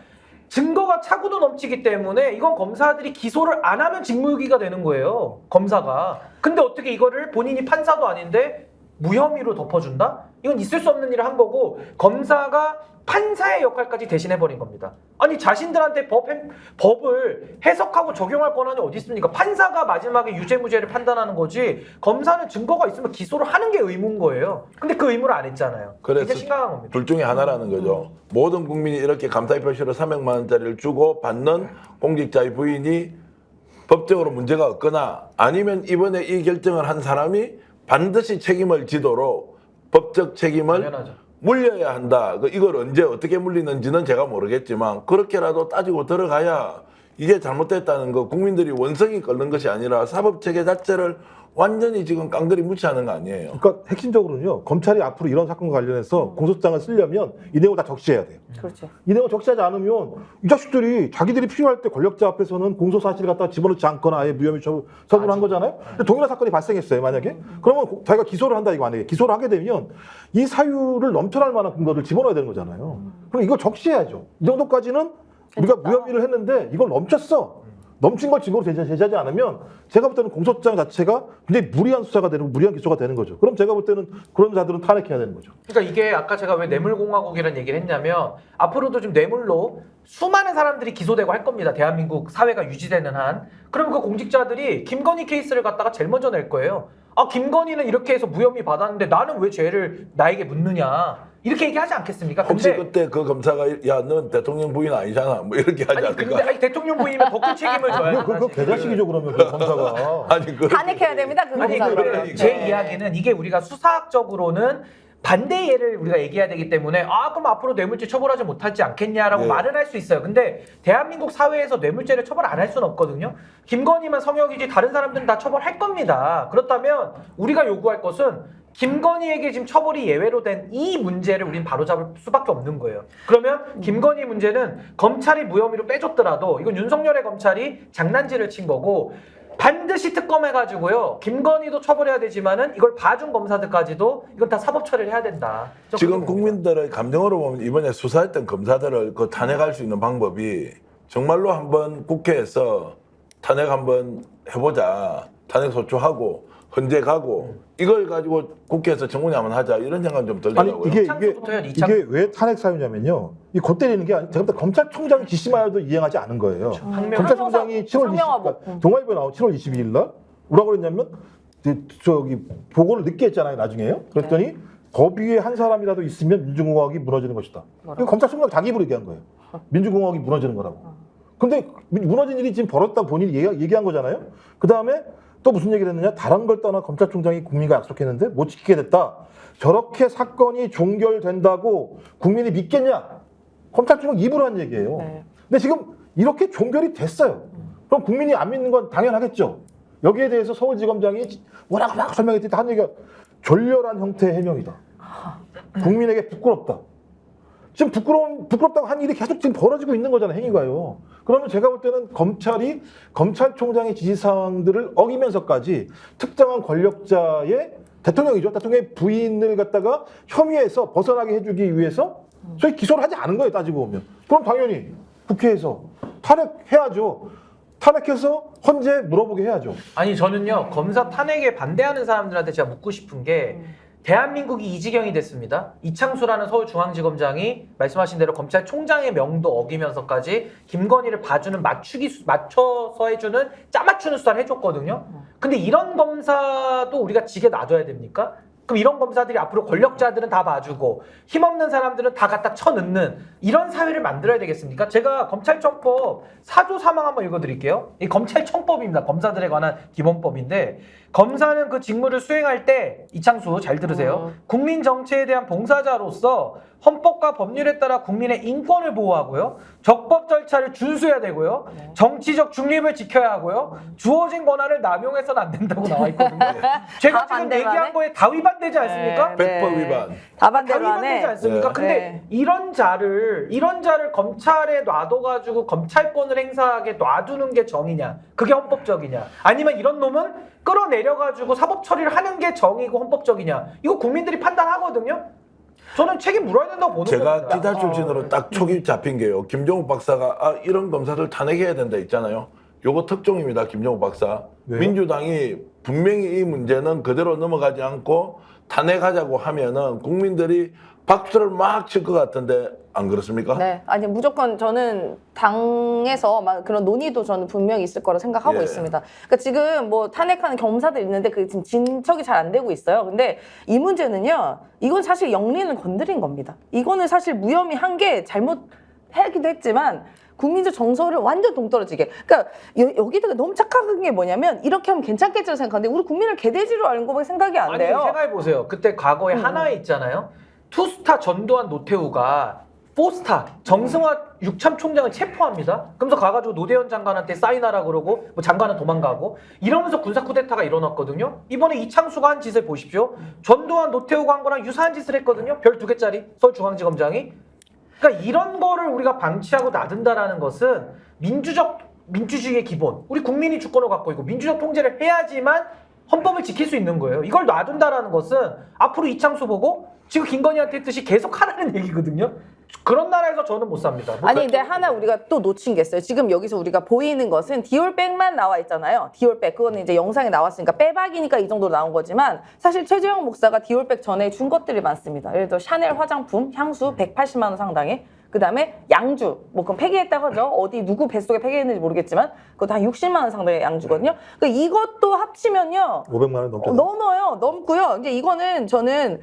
증거가 차고도 넘치기 때문에 이건 검사들이 기소를 안 하면 직무유기가 되는 거예요, 검사가. 근데 어떻게 이거를 본인이 판사도 아닌데 무혐의로 덮어준다? 이건 있을 수 없는 일을 한 거고, 검사가 판사의 역할까지 대신해버린 겁니다. 아니, 자신들한테 법을 해석하고 적용할 권한이 어디 있습니까? 판사가 마지막에 유죄무죄를 판단하는 거지, 검사는 증거가 있으면 기소를 하는 게 의무인 거예요. 근데 그 의무를 안 했잖아요. 그래서 이게 심각한 겁니다. 둘 중에 하나라는 거죠. 모든 국민이 이렇게 감사의 표시로 300만 원짜리를 주고 받는 공직자의 부인이 법적으로 문제가 없거나, 아니면 이번에 이 결정을 한 사람이 반드시 책임을 지도록 법적 책임을 당연하죠. 물려야 한다. 이걸 언제 어떻게 물리는지는 제가 모르겠지만 그렇게라도 따지고 들어가야 이게 잘못됐다는 거, 국민들이 원성이 끓는 것이 아니라 사법체계 자체를 완전히 지금 깡그리 무시하는 거 아니에요. 그러니까 핵심적으로는요, 검찰이 앞으로 이런 사건과 관련해서 공소장을 쓰려면 이 내용을 다 적시해야 돼요. 그렇죠. 이 내용을 적시하지 않으면 이 자식들이 자기들이 필요할 때 권력자 앞에서는 공소 사실을 갖다가 집어넣지 않거나 아예 무혐의 처분을 한 거잖아요. 근데 동일한 사건이 발생했어요, 만약에. 그러면 자기가 기소를 한다, 이거 아니에요. 기소를 하게 되면 이 사유를 넘쳐날 만한 근거를 집어넣어야 되는 거잖아요. 그럼 이걸 적시해야죠. 이 정도까지는 우리가 무혐의를 했는데 이걸 넘쳤어. 넘친 걸 증거로 제시하지 않으면 제가 볼 때는 공소장 자체가 굉장히 무리한 수사가 되는, 무리한 기소가 되는 거죠. 그럼 제가 볼 때는 그런 자들은 탄핵해야 되는 거죠. 그러니까 이게 아까 제가 왜 뇌물공화국이라는 얘기를 했냐면, 앞으로도 좀 뇌물로 수많은 사람들이 기소되고 할 겁니다, 대한민국 사회가 유지되는 한. 그럼 그 공직자들이 김건희 케이스를 갖다가 제일 먼저 낼 거예요. 아, 김건희는 이렇게 해서 무혐의 받았는데 나는 왜 죄를 나에게 묻느냐, 이렇게 얘기하지 않겠습니까? 혹시 근데 그때 그 검사가 야, 넌 대통령 부인 아니잖아, 뭐 이렇게 하지 아니, 않을까? 근데 아니, 대통령 부인이면 더 큰 책임을 져야죠. 그거 개자식이죠, 그러면 그 검사가. 아니 그 탄핵해야 됩니다, 그 아니, 검사. 그러니까. 제 이야기는 이게 우리가 수사학적으로는 반대 예를 우리가 얘기해야 되기 때문에 아, 그럼 앞으로 뇌물죄 처벌하지 못하지 않겠냐라고 네. 말을 할 수 있어요. 근데 대한민국 사회에서 뇌물죄를 처벌 안 할 수는 없거든요. 김건희만 성역이지 다른 사람들은 다 처벌할 겁니다. 그렇다면 우리가 요구할 것은 김건희에게 지금 처벌이 예외로 된 이 문제를 우린 바로잡을 수밖에 없는 거예요. 그러면 김건희 문제는 검찰이 무혐의로 빼줬더라도 이건 윤석열의 검찰이 장난질을 친 거고, 반드시 특검해가지고요, 김건희도 처벌해야 되지만은 이걸 봐준 검사들까지도 이건 다 사법 처리를 해야 된다. 지금 국민들의 감정으로 보면 이번에 수사했던 검사들을 그 탄핵할 수 있는 방법이 정말로 한번 국회에서 탄핵 한번 해보자, 탄핵 소추하고 헌재 가고 이걸 가지고 국회에서 청문회 한번 하자, 이런 생각은 좀 아니 들더라고요. 이창수부터 해야지, 이창수. 이게 왜 탄핵 사유냐면요. 이 곧 때리는 게 제가 볼 때 검찰총장 지시만해도 이행하지 않은 거예요. 검찰총장이 7월 상명하고. 20일 동아일보에 나온 7월 22일 날 뭐라고 그랬냐면 저기 보고를 늦게 했잖아요, 나중에요. 그랬더니 법위에 한 사람이라도 있으면 민주공화국이 무너지는 것이다. 이거 검찰총장 자기 입으로 얘기한 거예요. 민주공화국이 무너지는 거라고. 근데 무너진 일이 지금 벌었다고 본인이 얘기한 거잖아요. 그 다음에 또 무슨 얘기를 했느냐? 다른 걸 떠나 검찰총장이 국민과 약속했는데 못 지키게 됐다. 저렇게 사건이 종결된다고 국민이 믿겠냐? 검찰총장 입으로 한 얘기예요. 네. 근데 지금 이렇게 종결이 됐어요. 그럼 국민이 안 믿는 건 당연하겠죠. 여기에 대해서 서울지검장이 뭐라고 막 설명했더니 한 얘기가 졸렬한 형태의 해명이다. 국민에게 부끄럽다. 지금 부끄럽다고 한 일이 계속 지금 벌어지고 있는 거잖아요, 행위가요. 그러면 제가 볼 때는 검찰이 검찰총장의 지시사항들을 어기면서까지 특정한 권력자의 대통령이죠. 대통령의 부인을 갖다가 혐의에서 벗어나게 해주기 위해서 소위 기소를 하지 않은 거예요, 따지고 보면. 그럼 당연히 국회에서 탄핵해야죠. 탄핵해서 헌재 물어보게 해야죠. 아니, 저는요, 검사 탄핵에 반대하는 사람들한테 제가 묻고 싶은 게, 대한민국이 이 지경이 됐습니다. 이창수라는 서울중앙지검장이 말씀하신 대로 검찰총장의 명도 어기면서까지 김건희를 봐주는 맞춰서 해주는 짜맞추는 수사를 해줬거든요. 근데 이런 검사도 우리가 직에 놔둬야 됩니까? 그럼 이런 검사들이 앞으로 권력자들은 다 봐주고 힘없는 사람들은 다 갖다 쳐넣는 이런 사회를 만들어야 되겠습니까? 제가 검찰청법 4조 3항 한번 읽어드릴게요. 이 검찰청법입니다. 검사들에 관한 기본법인데 검사는 그 직무를 수행할 때 이창수 잘 들으세요. 국민 정치에 대한 봉사자로서 헌법과 법률에 따라 국민의 인권을 보호하고요. 적법 절차를 준수해야 되고요. 정치적 중립을 지켜야 하고요. 주어진 권한을 남용해서는 안 된다고 나와 있거든요. 제가 다 지금 반대만 얘기한 해? 거에 다 위반되지 않습니까? 네. 100% 위반. 다 다 반대로 위반되지 하네. 않습니까? 네. 근데 네. 이런 자를 검찰에 놔둬가지고 검찰권을 행사하게 놔두는 게 정이냐? 그게 헌법적이냐? 아니면 이런 놈은 끌어내려가지고 사법 처리를 하는 게 정이고 헌법적이냐? 이거 국민들이 판단하거든요. 저는 책임 물어야 된다고 보는 제가 겁니다. 기자 출신으로 딱 촉이 잡힌 게요. 김종욱 박사가 이런 검사를 탄핵해야 된다 있잖아요. 요거 특종입니다. 김종욱 박사. 왜요? 민주당이 분명히 이 문제는 그대로 넘어가지 않고 탄핵하자고 하면은 국민들이 박수를 막 칠 것 같은데 안 그렇습니까? 네, 아니 무조건 저는 당에서 막 그런 논의도 저는 분명히 있을 거라 생각하고 예. 있습니다. 그러니까 지금 뭐 탄핵하는 검사들 있는데 그 지금 진척이 잘 안 되고 있어요. 근데 이 문제는요, 이건 사실 영린을 건드린 겁니다. 이거는 사실 무혐의한 게 잘못하기도 했지만 국민적 정서를 완전 동떨어지게. 그러니까 여기다가 너무 착각한 게 뭐냐면 이렇게 하면 괜찮겠죠 생각하는데 우리 국민을 개돼지로 알는 거밖에 생각이 안 아니 돼요. 생각해 보세요. 그때 과거에 하나에 있잖아요. 투스타 전두환 노태우가 포스타 정승화 육참 총장을 체포합니다. 그러면서 가가지고 노대현 장관한테 사인하라 그러고 뭐 장관은 도망가고 이러면서 군사 쿠데타가 일어났거든요. 이번에 이창수가 한 짓을 보십시오. 전두환 노태우가 한 거랑 유사한 짓을 했거든요. 별 2개짜리 서울중앙지검장이. 그러니까 이런 거를 우리가 방치하고 놔둔다라는 것은 민주주의의 기본. 우리 국민이 주권을 갖고 있고 민주적 통제를 해야지만 헌법을 지킬 수 있는 거예요. 이걸 놔둔다라는 것은 앞으로 이창수 보고 지금 김건희한테 했듯이 계속 하라는 얘기거든요. 그런 나라에서 저는 못 삽니다. 아니 근데 하나 우리가 또 놓친 게 있어요. 지금 여기서 우리가 보이는 것은 디올백만 나와 있잖아요. 디올백 그거는 이제 영상에 나왔으니까 빼박이니까 이 정도로 나온 거지만 사실 최재형 목사가 디올백 전에 준 것들이 많습니다. 예를 들어 샤넬 화장품, 향수 180만 원 상당의 그다음에 양주 뭐 그건 폐기했다고 하죠. 어디 누구 뱃속에 폐기했는지 모르겠지만 그것도 한 60만 원 상당의 양주거든요. 그러니까 이것도 합치면요 500만 원 넘죠. 넘어요. 넘고요. 이제 이거는 저는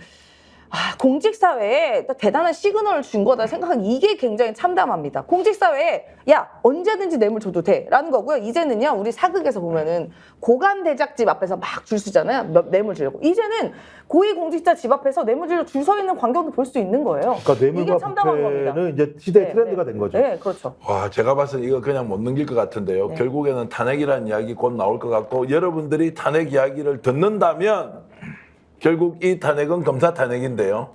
공직사회에 또 대단한 시그널을 준 거다 생각하면 이게 굉장히 참담합니다. 공직사회에 야 언제든지 뇌물 줘도 돼라는 거고요. 이제는요 우리 사극에서 보면은 고관 대작집 앞에서 막 줄 서잖아요. 뇌물 주려고. 이제는 고위공직자 집 앞에서 뇌물 주려고 줄 서 있는 광경도 볼 수 있는 거예요. 그러니까 이게 뇌물과 참담한 겁니다. 부패는 이제 시대의 네, 트렌드가 네. 된 거죠. 네, 그렇죠. 와, 제가 봐서는 이거 그냥 못 넘길 것 같은데요. 네. 결국에는 탄핵이라는 이야기 곧 나올 것 같고 여러분들이 탄핵 이야기를 듣는다면 결국 이 탄핵은 검사 탄핵인데요.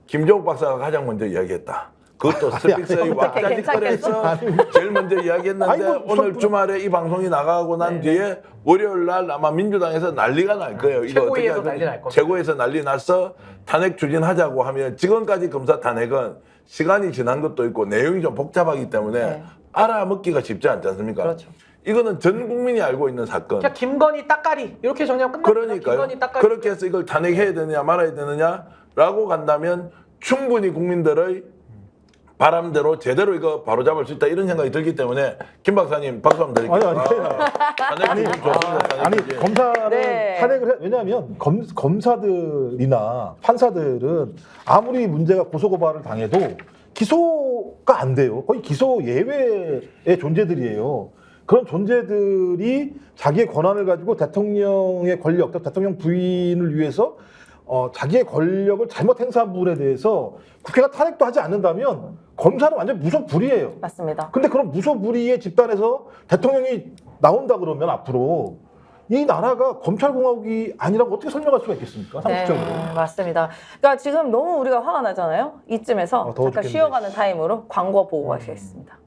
김종욱 박사가 가장 먼저 이야기했다. 그것도 스픽스의 왁자지껄에서 제일 먼저 이야기했는데 아이고, 오늘 주말에 이 방송이 나가고 난 뒤에 월요일 날 아마 민주당에서 난리가 날 거예요. 이거 어떻게 최고위에서 하든 난리 날 겁니다. 최고에서 난리 나서 탄핵 추진하자고 하면 지금까지 검사 탄핵은 시간이 지난 것도 있고 내용이 좀 복잡하기 때문에 네. 알아먹기가 쉽지 않지 않습니까? 그렇죠. 이거는 전 국민이 알고 있는 사건. 그냥 김건희 따까리 이렇게 정리하면 끝납니다. 그러니까요. 김건희 따까리. 그렇게 해서 이걸 탄핵해야 되느냐 말아야 되느냐라고 간다면 충분히 국민들의 바람대로 제대로 이거 바로잡을 수 있다 이런 생각이 들기 때문에 김 박사님 박수 한번 드릴게요. 아니, 탄핵 좋습니다. 탄핵 아니 추진. 검사는 네. 탄핵을 해. 왜냐하면 검사들이나 판사들은 아무리 문제가 고소고발을 당해도 기소가 안 돼요. 거의 기소 예외의 존재들이에요. 그런 존재들이 자기의 권한을 가지고 대통령의 권력, 또 대통령 부인을 위해서 자기의 권력을 잘못 행사한 부분에 대해서 국회가 탄핵도 하지 않는다면 검사는 완전 무소불위예요. 맞습니다. 근데 그런 무소불위의 집단에서 대통령이 나온다 그러면 앞으로 이 나라가 검찰공화국이 아니라고 어떻게 설명할 수가 있겠습니까? 상식적으로. 네, 맞습니다. 그러니까 지금 너무 우리가 화가 나잖아요. 이쯤에서 더워 잠깐 죽겠는데. 쉬어가는 타임으로 광고 보고 가시겠습니다.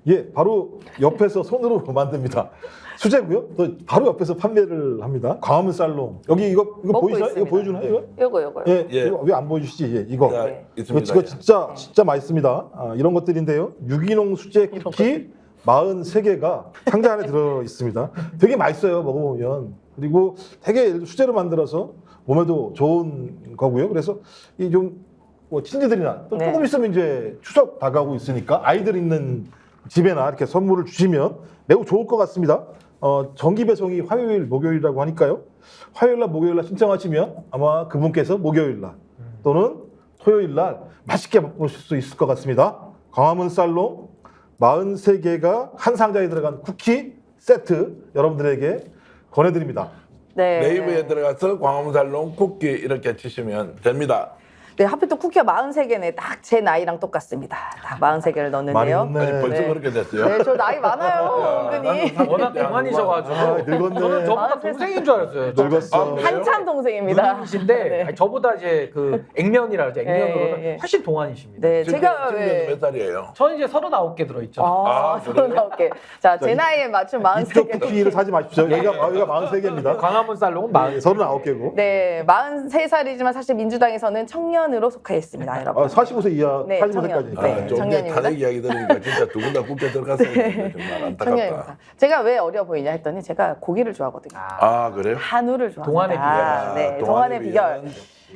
예, 바로 옆에서 손으로 만듭니다. 수제고요. 또 바로 옆에서 판매를 합니다. 광화문 살롱. 여기 이거 먹고 보이시나요? 이거 있습니다. 보여주나요? 이거? 요거요. 예, 예. 이거 왜 안 보여주시지? 예, 이거. 자, 네. 있습니다. 이거 진짜 맛있습니다. 아, 이런 것들인데요. 유기농 수제 쿠키 43개가 상자 안에 들어 있습니다. 되게 맛있어요. 먹어보면. 그리고 되게 수제로 만들어서 몸에도 좋은 거고요. 그래서 이 좀 뭐 친지들이나 또 네. 조금 있으면 이제 추석 다가오고 있으니까 아이들 있는 집에나 이렇게 선물을 주시면 매우 좋을 것 같습니다. 정기 배송이 화요일, 목요일이라고 하니까요. 화요일날, 목요일날 신청하시면 아마 그분께서 목요일날 또는 토요일날 맛있게 먹으실 수 있을 것 같습니다. 광화문 살롱 43개가 한 상자에 들어간 쿠키 세트 여러분들에게 권해드립니다. 네. 네이버에 들어가서 광화문 살롱 쿠키 이렇게 치시면 됩니다. 네, 하필 또 쿠키가 43개네. 딱 제 나이랑 똑같습니다. 딱 43개를 넣었는데요. 많이 아니, 벌써 네. 그렇게 됐어요. 네, 저 나이 많아요, 은근히. 워낙 대만이셔가지고 아, 늙었네. 저는 저보다 동생인 줄 알았어요. 늙었어. 그래요? 한참 동생입니다. 누님이신데 네. 아니, 저보다 이제 그 액면이라 그러죠. 액면으로는 예, 예. 훨씬 동안이십니다. 네, 지금 제가 지금 왜. 몇 살이에요? 저는 이제 39개 들어있죠. 아, 그래요? 39개. 자, 제 나이에 맞춘 이쪽 43개. 쿠키를 사지 마십시오. 여기가 43개입니다. 광화문 살롱은 40. 39개고. 네, 43살이지만 사실 민주당에서는 청년으로 속해 있습니다, 여러분. 45세 이하, 네, 45세까지. 네. 좀 전에 청년입니다. 탄핵 이야기 들으니까 진짜 두 분 다 국회 들어갔어요. 정말 안타깝다. 청년입니다. 제가 왜 어려 보이냐 했더니 제가 고기를 좋아하거든요. 아 그래요? 한우를 좋아합니다. 동안의 비결. 네, 동안의 동안의 비결. 비결은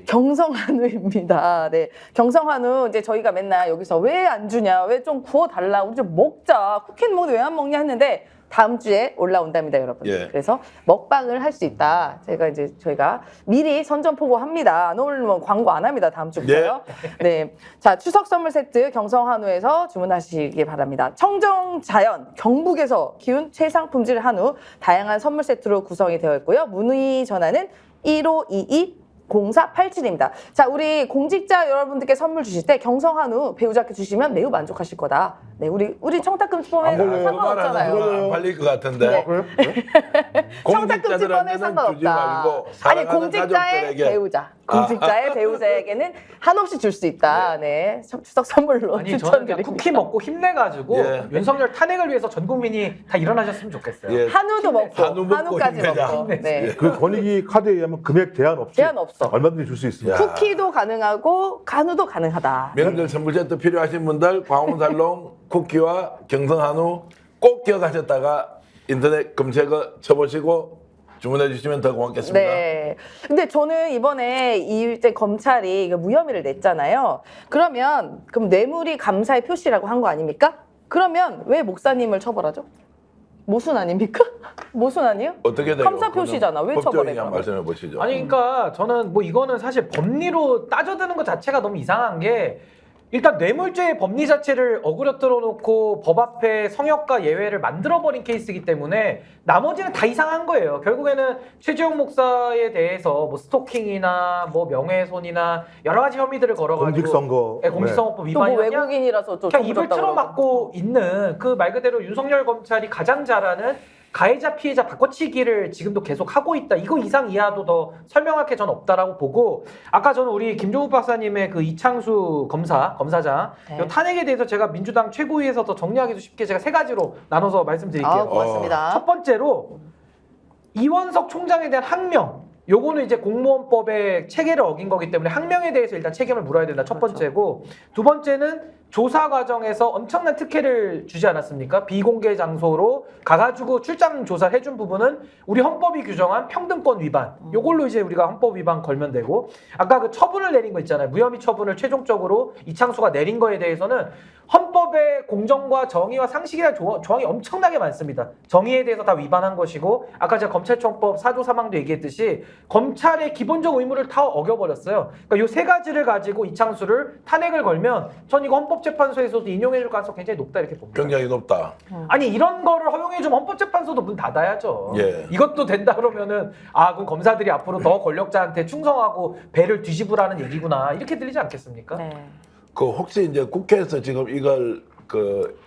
경성한우입니다. 네, 경성한우 이제 저희가 맨날 여기서 왜 안 주냐, 왜 좀 구워달라, 우리 좀 먹자, 쿠키는 먹는데 왜 안 먹냐 했는데 다음 주에 올라온답니다, 여러분. 예. 그래서 먹방을 할 수 있다. 제가 이제 저희가 미리 선전포고합니다. 오늘 뭐 광고 안 합니다, 다음 주부터요. 네, 자 추석 선물 세트 경성한우에서 주문하시기 바랍니다. 청정자연 경북에서 키운 최상품질 한우 다양한 선물 세트로 구성이 되어 있고요. 문의 전화는 1522-0487입니다. 자, 우리 공직자 여러분들께 선물 주실 때 경성한우 배우자께 주시면 매우 만족하실 거다. 네, 우리 청탁금지법에 안 걸려요. 상관없잖아요. 안 팔릴 것 같은데. 네. 그래요? 청탁금지법에 공직자들한테는 주지 상관없다. 말고 아니 사랑하는 공직자의 가족들에게. 배우자, 공직자의 배우자에게는 한없이 줄 수 있다. 네, 추석 선물로 아니 저는 그냥 추천드립니다. 쿠키 먹고 힘내가지고 예. 윤석열 탄핵을 위해서 전 국민이 다 일어나셨으면 좋겠어요. 예. 한우도 먹고 한우 먹고 한우까지 힘내자. 먹고. 네. 그 권익위 카드에 의하면 금액 제한 없이 제한 없어. 얼마든지 줄 수 있습니다. 야. 쿠키도 가능하고 한우도 가능하다. 명절 선물 세트 필요하신 분들 광화문 살롱 쿠키와 경성 한우 꼭 기억하셨다가 인터넷 검색어 쳐보시고 주문해 주시면 더 고맙겠습니다. 네. 근데 저는 이번에 이제 검찰이 이거 무혐의를 냈잖아요. 그럼 뇌물이 감사의 표시라고 한 거 아닙니까? 그러면 왜 목사님을 처벌하죠? 모순 아닙니까? 모순 아니에요? 어떻게 돼요? 감사 표시잖아. 왜 처벌해? 법적인 한 말씀해 보시죠. 아니 그러니까 저는 뭐 이거는 사실 법리로 따져드는 것 자체가 너무 이상한 게 일단 뇌물죄의 법리 자체를 어그러뜨려 놓고 법 앞에 성역과 예외를 만들어버린 케이스이기 때문에 나머지는 다 이상한 거예요. 결국에는 최재형 목사에 대해서 뭐 스토킹이나 뭐 명예훼손이나 여러 가지 혐의들을 걸어가지고 공직선거. 네, 공직선거법 또 뭐 위반이냐 외국인이라서 좀 그냥 입을 줬다고 틀어막고 있는 그 말 그대로 윤석열 검찰이 가장 잘하는 가해자 피해자 바꿔치기를 지금도 계속 하고 있다. 이거 이상 이하도 더 설명할 게 전 없다라고 보고 아까 저는 우리 김종욱 박사님의 그 이창수 검사장 네. 이 탄핵에 대해서 제가 민주당 최고위에서 더 정리하기도 쉽게 제가 세 가지로 나눠서 말씀드릴게요. 아, 고맙습니다. 첫 번째로 이원석 총장에 대한 항명. 요거는 이제 공무원법의 체계를 어긴 거기 때문에 항명에 대해서 일단 책임을 물어야 된다. 첫 그렇죠. 번째고 두 번째는 조사 과정에서 엄청난 특혜를 주지 않았습니까? 비공개 장소로 가가지고 출장 조사를 해준 부분은 우리 헌법이 규정한 평등권 위반. 요걸로 이제 우리가 헌법 위반 걸면 되고 아까 그 처분을 내린 거 있잖아요. 무혐의 처분을 최종적으로 이창수가 내린 거에 대해서는 헌법의 공정과 정의와 상식에 대한 조항이 엄청나게 많습니다. 정의에 대해서 다 위반한 것이고 아까 제가 검찰청법 4조 3항도 얘기했듯이 검찰의 기본적 의무를 다 어겨버렸어요. 그러니까 요 세 가지를 가지고 이창수를 탄핵을 걸면 전 이거 헌법재판소에서도 인용해줄 가능성이 굉장히 높다 이렇게 봅니다. 굉장히 높다. 아니 이런 거를 허용해주면 헌법재판소도 문 닫아야죠. 예. 이것도 된다 그러면은 그럼 검사들이 앞으로 더 권력자한테 충성하고 배를 뒤집으라는 얘기구나 이렇게 들리지 않겠습니까? 네. 그 혹시 이제 국회에서 지금 이걸 그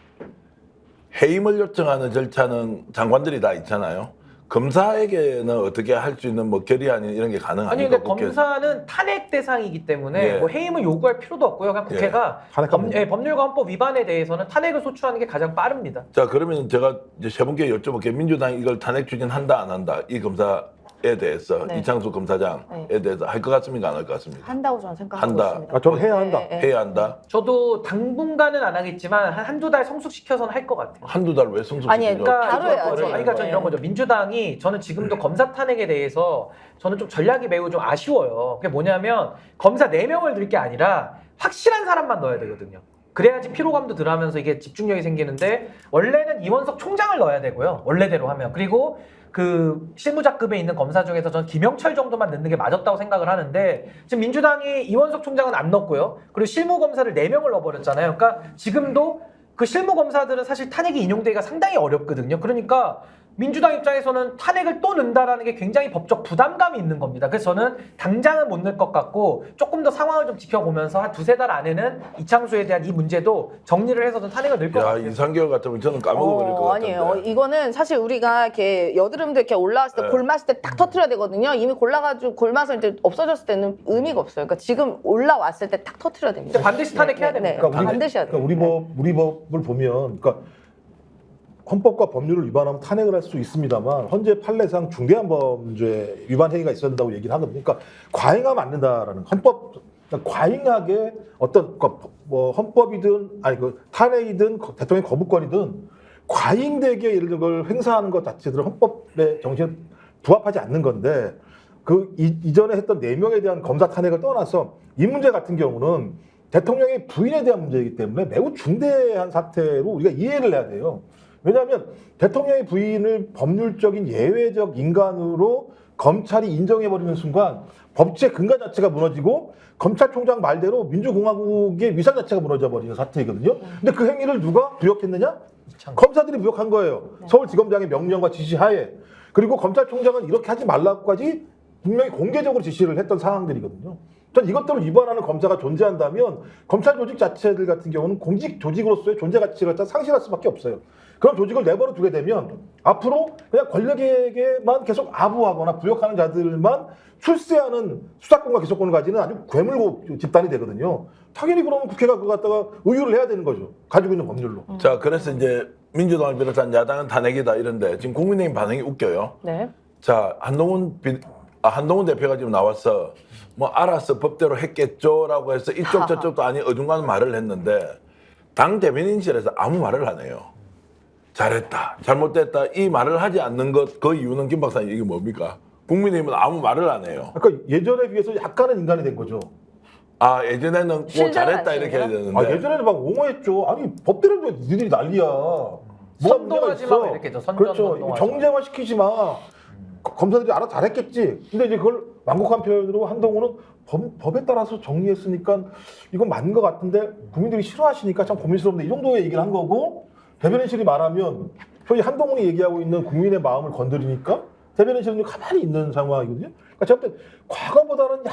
해임을 요청하는 절차는 장관들이 다 있잖아요. 검사에게는 어떻게 할 수 있는 뭐 결의안이 이런 게 가능합니까? 아니 근데 국회에서? 검사는 탄핵 대상이기 때문에 예. 뭐 해임을 요구할 필요도 없고요. 그냥 국회가 탄핵하면 법률과 헌법 위반에 대해서는 탄핵을 소추하는 게 가장 빠릅니다. 자, 그러면 제가 이제 세 분께 여쭤볼게요. 민주당이 이걸 탄핵 추진한다 안 한다? 이 검사에 대해서 네. 이창수 검사장에 대해서 할 것 같습니까? 안 할 것 같습니까? 한다고 저는 생각하고 한다. 있습니다. 아, 저는 해야 한다. 네, 네. 해야 한다. 저도 당분간은 안 하겠지만 한두 달 성숙시켜서는 할 것 같아요. 한두 달 왜 성숙시키죠? 아니, 그러니까 바로 해야죠. 해야죠. 그러니까 저는 이런 거죠. 민주당이 저는 지금도 검사 탄핵에 대해서 저는 좀 전략이 매우 좀 아쉬워요. 그게 뭐냐면 검사 4명을 넣을 게 아니라 확실한 사람만 넣어야 되거든요. 그래야지 피로감도 덜하면서 이게 집중력이 생기는데 원래는 이원석 총장을 넣어야 되고요. 원래대로 하면. 그리고 그 실무자급에 있는 검사 중에서 저는 김영철 정도만 넣는 게 맞았다고 생각을 하는데 지금 민주당이 이원석 총장은 안 넣었고요. 그리고 실무검사를 4명을 넣어버렸잖아요. 그러니까 지금도 그 실무검사들은 사실 탄핵이 인용되기가 상당히 어렵거든요. 그러니까 민주당 입장에서는 탄핵을 또 넣는다라는 게 굉장히 법적 부담감이 있는 겁니다. 그래서 저는 당장은 못 넣을 것 같고 조금 더 상황을 좀 지켜보면서 한 2-3달 안에는 이창수에 대한 이 문제도 정리를 해서든 탄핵을 넣을 것 야, 같아요. 2-3개월 같으면 저는 까먹어버릴 것 같은데. 아니에요. 이거는 사실 우리가 이렇게 여드름도 이렇게 올라왔을 때 네. 골랐을 때 딱 터트려야 되거든요. 이미 골라서 이제 없어졌을 때는 의미가 없어요. 그러니까 지금 올라왔을 때 딱 터트려야 됩니다. 근데 반드시 탄핵해야 됩니다. 그러니까 반드시 해야 돼요. 그러니까 우리 법을 보면, 그러니까 헌법과 법률을 위반하면 탄핵을 할 수 있습니다만 현재 판례상 중대한 범죄 위반 행위가 있었다고 얘기를 하거든요. 그러니까 과잉하면 안 된다라는 헌법, 그러니까 과잉하게 어떤 그러니까 뭐 헌법이든 아니 그 탄핵이든 대통령 거부권이든 과잉되게 예를 들어 걸 행사하는 것 자체들은 헌법의 정신에 부합하지 않는 건데 그 이전에 했던 4명에 대한 검사 탄핵을 떠나서 이 문제 같은 경우는 대통령의 부인에 대한 문제이기 때문에 매우 중대한 사태로 우리가 이해를 해야 돼요. 왜냐하면 대통령의 부인을 법률적인 예외적 인간으로 검찰이 인정해버리는 순간 법치의 근간 자체가 무너지고 검찰총장 말대로 민주공화국의 위상 자체가 무너져버리는 사태이거든요. 근데 그 행위를 누가 부역했느냐? 검사들이 부역한 거예요. 서울지검장의 명령과 지시하에. 그리고 검찰총장은 이렇게 하지 말라고까지 분명히 공개적으로 지시를 했던 상황들이거든요. 전 이것들을 위반하는 검사가 존재한다면 검찰 조직 자체들 같은 경우는 공직 조직으로서의 존재 가치를 상실할 수밖에 없어요. 그런 조직을 내버려 두게 되면 앞으로 그냥 권력에게만 계속 아부하거나 부역하는 자들만 출세하는 수사권과 기소권을 가지는 아주 괴물고 집단이 되거든요. 당연히 그러면 국회가 그거 갖다가 의율을 해야 되는 거죠. 가지고 있는 법률로. 자, 그래서 이제 민주당을 비롯한 야당은 탄핵이다 이런데 지금 국민의힘 반응이 웃겨요. 네. 자, 한동훈 대표가 지금 나와서 뭐 알아서 법대로 했겠죠라고 해서 이쪽 저쪽도 아닌 어중간한 말을 했는데 당 대변인실에서 아무 말을 안 해요. 잘했다, 잘못됐다 이 말을 하지 않는 것 그 이유는 김 박사님 이게 뭡니까? 국민의힘은 아무 말을 안 해요. 그러니까 예전에 비해서 약간은 인간이 된 거죠. 아, 예전에는 뭐 실전은 잘했다 안 이렇게 해야 쓰는구나. 되는데 예전에는 막 옹호했죠. 아니 법대로 왜 니들이 난리야. 뭐가 문제가 선동하지 있어. 마, 이렇게죠. 선전 그렇죠. 선동하지 마. 정쟁화 시키지 마. 검사들이 알아서 잘했겠지. 근데 이제 그걸 완곡한 표현으로 한동훈은 법에 따라서 정리했으니까 이건 맞는 것 같은데 국민들이 싫어하시니까 참 고민스럽네. 이 정도의 얘기를 한 거고 대변인실이 말하면 소위 한동훈이 얘기하고 있는 국민의 마음을 건드리니까 대변인실은 가만히 있는 상황이거든요. 그러니까 제가 볼 때 과거보다는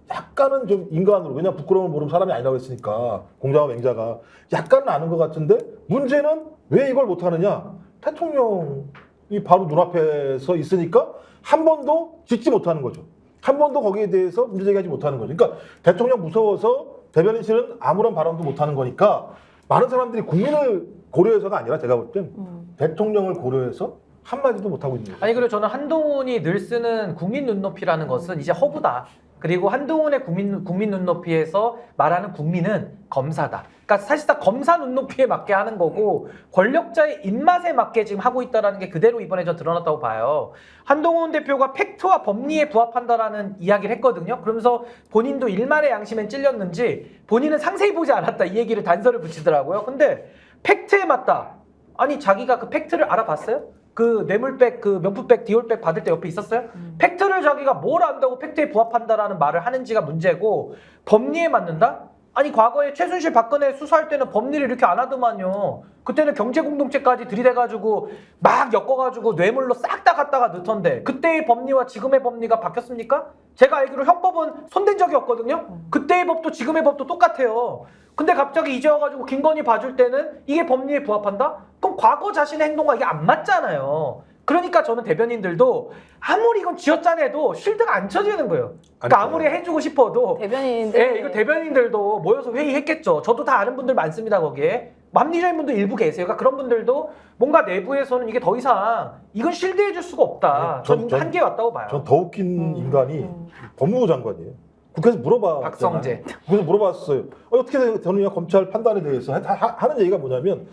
약간은 좀 인간으로, 왜냐 부끄러움을 모르는 사람이 아니라고 했으니까 공자와 맹자가 약간은 아는 것 같은데 문제는 왜 이걸 못하느냐? 대통령이 바로 눈앞에서 있으니까 한 번도 짓지 못하는 거죠. 한 번도 거기에 대해서 문제제기하지 못하는 거죠. 그러니까 대통령 무서워서 대변인실은 아무런 발언도 못하는 거니까 많은 사람들이 국민을 고려해서가 아니라 제가 볼 땐 대통령을 고려해서 한마디도 못하고 있는 거죠. 아니 그리고 저는 한동훈이 늘 쓰는 국민 눈높이라는 것은 이제 허구다. 그리고 한동훈의 국민 눈높이에서 말하는 국민은 검사다. 그러니까 사실상 검사 눈높이에 맞게 하는 거고 권력자의 입맛에 맞게 지금 하고 있다는 게 그대로 이번에 저 드러났다고 봐요. 한동훈 대표가 팩트와 법리에 부합한다라는 이야기를 했거든요. 그러면서 본인도 일말의 양심엔 찔렸는지 본인은 상세히 보지 않았다 이 얘기를 단서를 붙이더라고요. 근데 팩트에 맞다. 아니 자기가 그 팩트를 알아봤어요? 그 뇌물백, 그 명품백, 디올백 받을 때 옆에 있었어요? 팩트를 자기가 뭘 안다고 팩트에 부합한다라는 말을 하는지가 문제고 법리에 맞는다? 아니 과거에 최순실 박근혜 수사할 때는 법리를 이렇게 안 하더만요. 그때는 경제공동체까지 들이대가지고 막 엮어가지고 뇌물로 싹 다 갖다가 넣던데 그때의 법리와 지금의 법리가 바뀌었습니까? 제가 알기로 형법은 손댄 적이 없거든요. 그때의 법도 지금의 법도 똑같아요. 근데 갑자기 이제 와가지고 김건희 봐줄 때는 이게 법리에 부합한다? 그럼 과거 자신의 행동과 이게 안 맞잖아요. 그러니까 저는 대변인들도 아무리 이건 쥐어짜내도 쉴드가 안 쳐지는 거예요. 그러니까 아무리 해주고 싶어도 대변인들. 예, 이거 대변인들도 모여서 회의했겠죠. 저도 다 아는 분들 많습니다, 거기에. 합리적인 분도 일부 계세요. 그러니까 그런 분들도 뭔가 내부에서는 이게 더 이상 이건 실드해줄 수가 없다. 전 한계에 왔다고 봐요. 전 더 웃긴 인간이 법무부 장관이에요. 국회에서 물어봐. 박성재. 국회에서 물어봤어요. 어떻게 되느냐 검찰 판단에 대해서 하는 얘기가 뭐냐면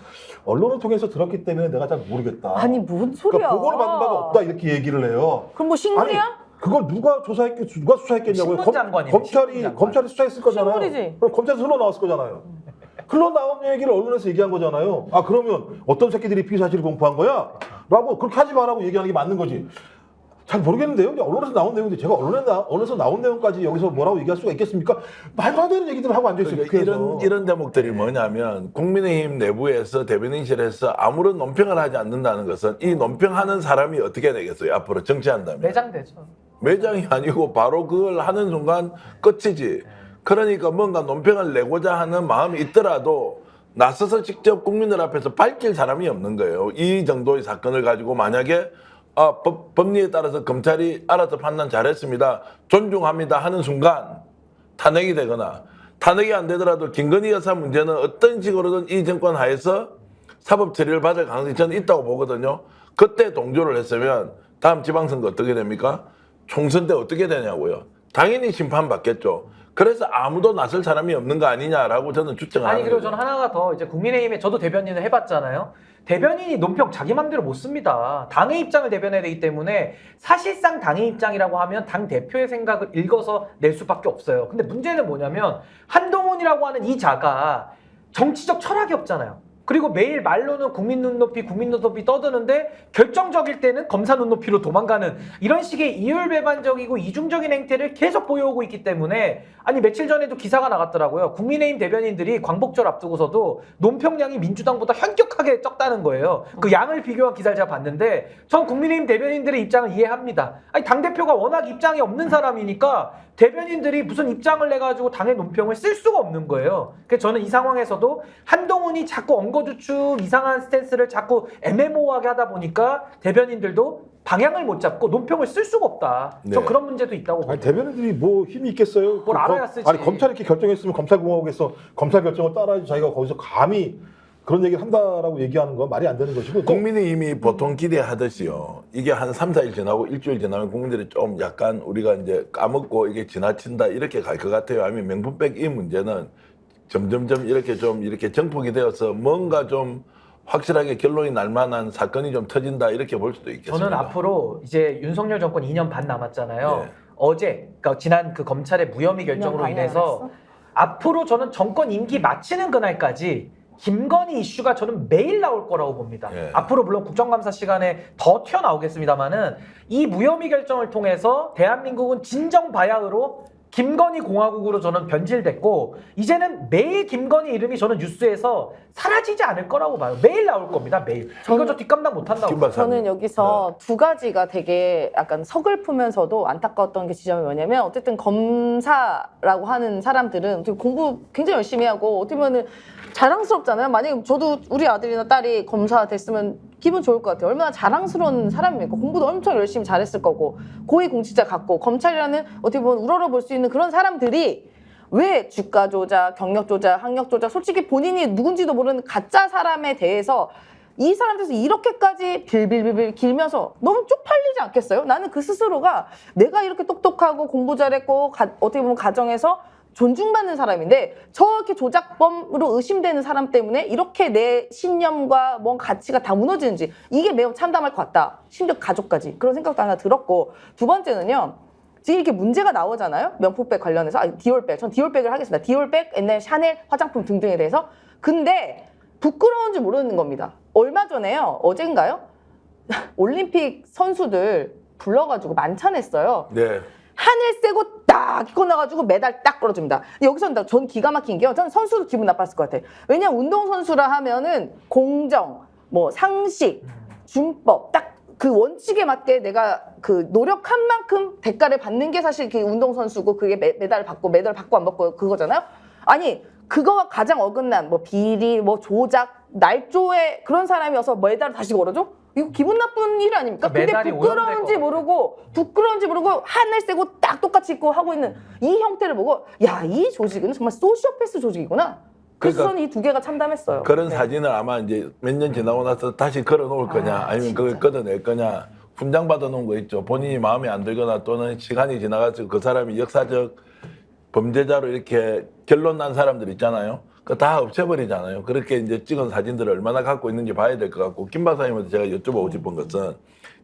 언론을 통해서 들었기 때문에 내가 잘 모르겠다. 아니 뭔 소리야? 그러니까 보고를 받은 바가 없다 이렇게 얘기를 해요. 그럼 뭐 신문이야? 아니, 그걸 누가 누가 수사했겠냐고요. 신문장관이네, 신문장관. 검찰이 수사했을 거잖아요. 신문이지. 그럼 검찰에서 흘러나왔을 거잖아요. 흘러나온 얘기를 언론에서 얘기한 거잖아요. 아 그러면 어떤 새끼들이 피의 사실을 공포한 거야? 라고 그렇게 하지 말라고 얘기하는 게 맞는 거지. 잘 모르겠는데요. 언론에서 나온 내용인데 제가 언론에서 나온 내용까지 여기서 뭐라고 얘기할 수가 있겠습니까? 말도 안 되는 얘기들을 하고 앉아있어요. 그러니까 이런 대목들이 뭐냐면 국민의힘 내부에서 대변인실에서 아무런 논평을 하지 않는다는 것은 이 논평하는 사람이 어떻게 되겠어요? 앞으로 정치한다면. 매장되죠. 매장이 아니고 바로 그걸 하는 순간 끝이지. 그러니까 뭔가 논평을 내고자 하는 마음이 있더라도 나서서 직접 국민들 앞에서 밝힐 사람이 없는 거예요. 이 정도의 사건을 가지고 만약에 법리에 따라서 검찰이 알아서 판단 잘했습니다. 존중합니다 하는 순간 탄핵이 되거나 탄핵이 안 되더라도 김건희 여사 문제는 어떤 식으로든 이 정권 하에서 사법 처리를 받을 가능성이 저는 있다고 보거든요. 그때 동조를 했으면 다음 지방선거 어떻게 됩니까? 총선 때 어떻게 되냐고요. 당연히 심판받겠죠. 그래서 아무도 나설 사람이 없는 거 아니냐라고 저는 주장을 아니 하는 그리고 거죠. 저는 하나가 더 이제 국민의힘에 저도 대변인을 해봤잖아요. 대변인이 논평 자기 맘대로 못 씁니다. 당의 입장을 대변해야 되기 때문에 사실상 당의 입장이라고 하면 당 대표의 생각을 읽어서 낼 수밖에 없어요. 근데 문제는 뭐냐면 한동훈이라고 하는 이 자가 정치적 철학이 없잖아요. 그리고 매일 말로는 국민 눈높이 떠드는데 결정적일 때는 검사 눈높이로 도망가는 이런 식의 이율배반적이고 이중적인 행태를 계속 보여오고 있기 때문에 아니 며칠 전에도 기사가 나갔더라고요. 국민의힘 대변인들이 광복절 앞두고서도 논평량이 민주당보다 현격하게 적다는 거예요. 그 양을 비교한 기사를 제가 봤는데 전 국민의힘 대변인들의 입장을 이해합니다. 아니 당대표가 워낙 입장이 없는 사람이니까 대변인들이 무슨 입장을 내가지고 당의 논평을 쓸 수가 없는 거예요. 그래서 저는 이 상황에서도 한동훈이 자꾸 엉거주춤 이상한 스탠스를 자꾸 애매모호하게 하다 보니까 대변인들도 방향을 못 잡고 논평을 쓸 수가 없다. 저 네. 그런 문제도 있다고 봅니다. 아니 대변인들이 뭐 힘이 있겠어요? 뭘 알아야 쓰지. 아니 검찰이 이렇게 결정했으면 검찰공화국에서 검찰 결정을 따라야지 자기가 거기서 감히 그런 얘기를 한다라고 얘기하는 건 말이 안 되는 것이고 또 국민의힘이 보통 기대하듯이요. 이게 한 3, 4일 지나고 일주일 지나면 국민들이 좀 약간 우리가 이제 까먹고 이게 지나친다 이렇게 갈 것 같아요. 아니면 명분백 이 문제는 점점점 이렇게 좀 이렇게 정폭이 되어서 뭔가 좀 확실하게 결론이 날 만한 사건이 좀 터진다 이렇게 볼 수도 있겠습니다. 저는 앞으로 이제 윤석열 정권 2년 반 남았잖아요. 네. 어제 그러니까 지난 그 검찰의 무혐의 결정으로 2년 반이 인해서 안 됐어? 앞으로 저는 정권 임기 마치는 그날까지 김건희 이슈가 저는 매일 나올 거라고 봅니다. 예. 앞으로 물론 국정감사 시간에 더 튀어나오겠습니다만은 이 무혐의 결정을 통해서 대한민국은 진정 바야흐로 김건희 공화국으로 저는 변질됐고 이제는 매일 김건희 이름이 저는 뉴스에서 사라지지 않을 거라고 봐요. 매일 나올 겁니다. 매일. 이거 저 뒷감당 못한다고 김 봐요. 박사님. 저는 여기서 두 가지가 되게 약간 서글프면서도 안타까웠던 게 지점이 뭐냐면 어쨌든 검사라고 하는 사람들은 되게 공부 굉장히 열심히 하고 어떻게 보면은 자랑스럽잖아요. 만약에 저도 우리 아들이나 딸이 검사 됐으면 기분 좋을 것 같아요. 얼마나 자랑스러운 사람입니까? 공부도 엄청 열심히 잘했을 거고 고위공직자 같고 검찰이라는 어떻게 보면 우러러 볼 수 있는 그런 사람들이 왜 주가 조작, 경력 조작, 학력 조작 솔직히 본인이 누군지도 모르는 가짜 사람에 대해서 이 사람들에서 이렇게까지 빌빌빌 길면서 너무 쪽팔리지 않겠어요? 나는 그 스스로가 내가 이렇게 똑똑하고 공부 잘했고 어떻게 보면 가정에서 존중받는 사람인데 저렇게 조작범으로 의심되는 사람 때문에 이렇게 내 신념과 뭔 가치가 다 무너지는지 이게 매우 참담할 것 같다. 심지어 가족까지 그런 생각도 하나 들었고 두 번째는요. 지금 이렇게 문제가 나오잖아요. 명품백 관련해서 디올백. 전 디올백을 하겠습니다. 디올백, 옛날 샤넬 화장품 등등에 대해서. 근데 부끄러운 줄 모르는 겁니다. 얼마 전에요. 어젠가요? 올림픽 선수들 불러가지고 만찬했어요. 네. 하늘 세고 딱 꺼내가지고 메달 딱 끌어줍니다. 여기서 전 기가 막힌 게요. 저는 선수도 기분 나빴을 것 같아요. 왜냐면 운동선수라 하면은 공정, 뭐 상식, 준법 딱 그 원칙에 맞게 내가 그 노력한 만큼 대가를 받는 게 사실 그 운동선수고 그게 메달을 받고 메달 받고 안 받고 그거잖아요. 아니 그거와 가장 어긋난 뭐 비리, 뭐 조작, 날조의 그런 사람이어서 메달을 다시 걸어줘? 이거 기분 나쁜 일 아닙니까? 근데 메달이 부끄러운지 오염될 모르고 하늘 세고 딱 똑같이 입고 하고 있는 이 형태를 보고 야, 이 조직은 정말 소시오패스 조직이구나. 그래서 그러니까 저는 이 두 개가 참담했어요. 그런 네. 사진을 아마 이제 몇 년 지나고 나서 다시 걸어 놓을 거냐, 아니면 그걸 걷어낼 거냐, 훈장 받아 놓은 거 있죠. 본인이 마음에 안 들거나 또는 시간이 지나가서 그 사람이 역사적 범죄자로 이렇게 결론 난 사람들 있잖아요. 그거 다 없애버리잖아요. 그렇게 이제 찍은 사진들을 얼마나 갖고 있는지 봐야 될 것 같고, 김 박사님한테 제가 여쭤보고 싶은 것은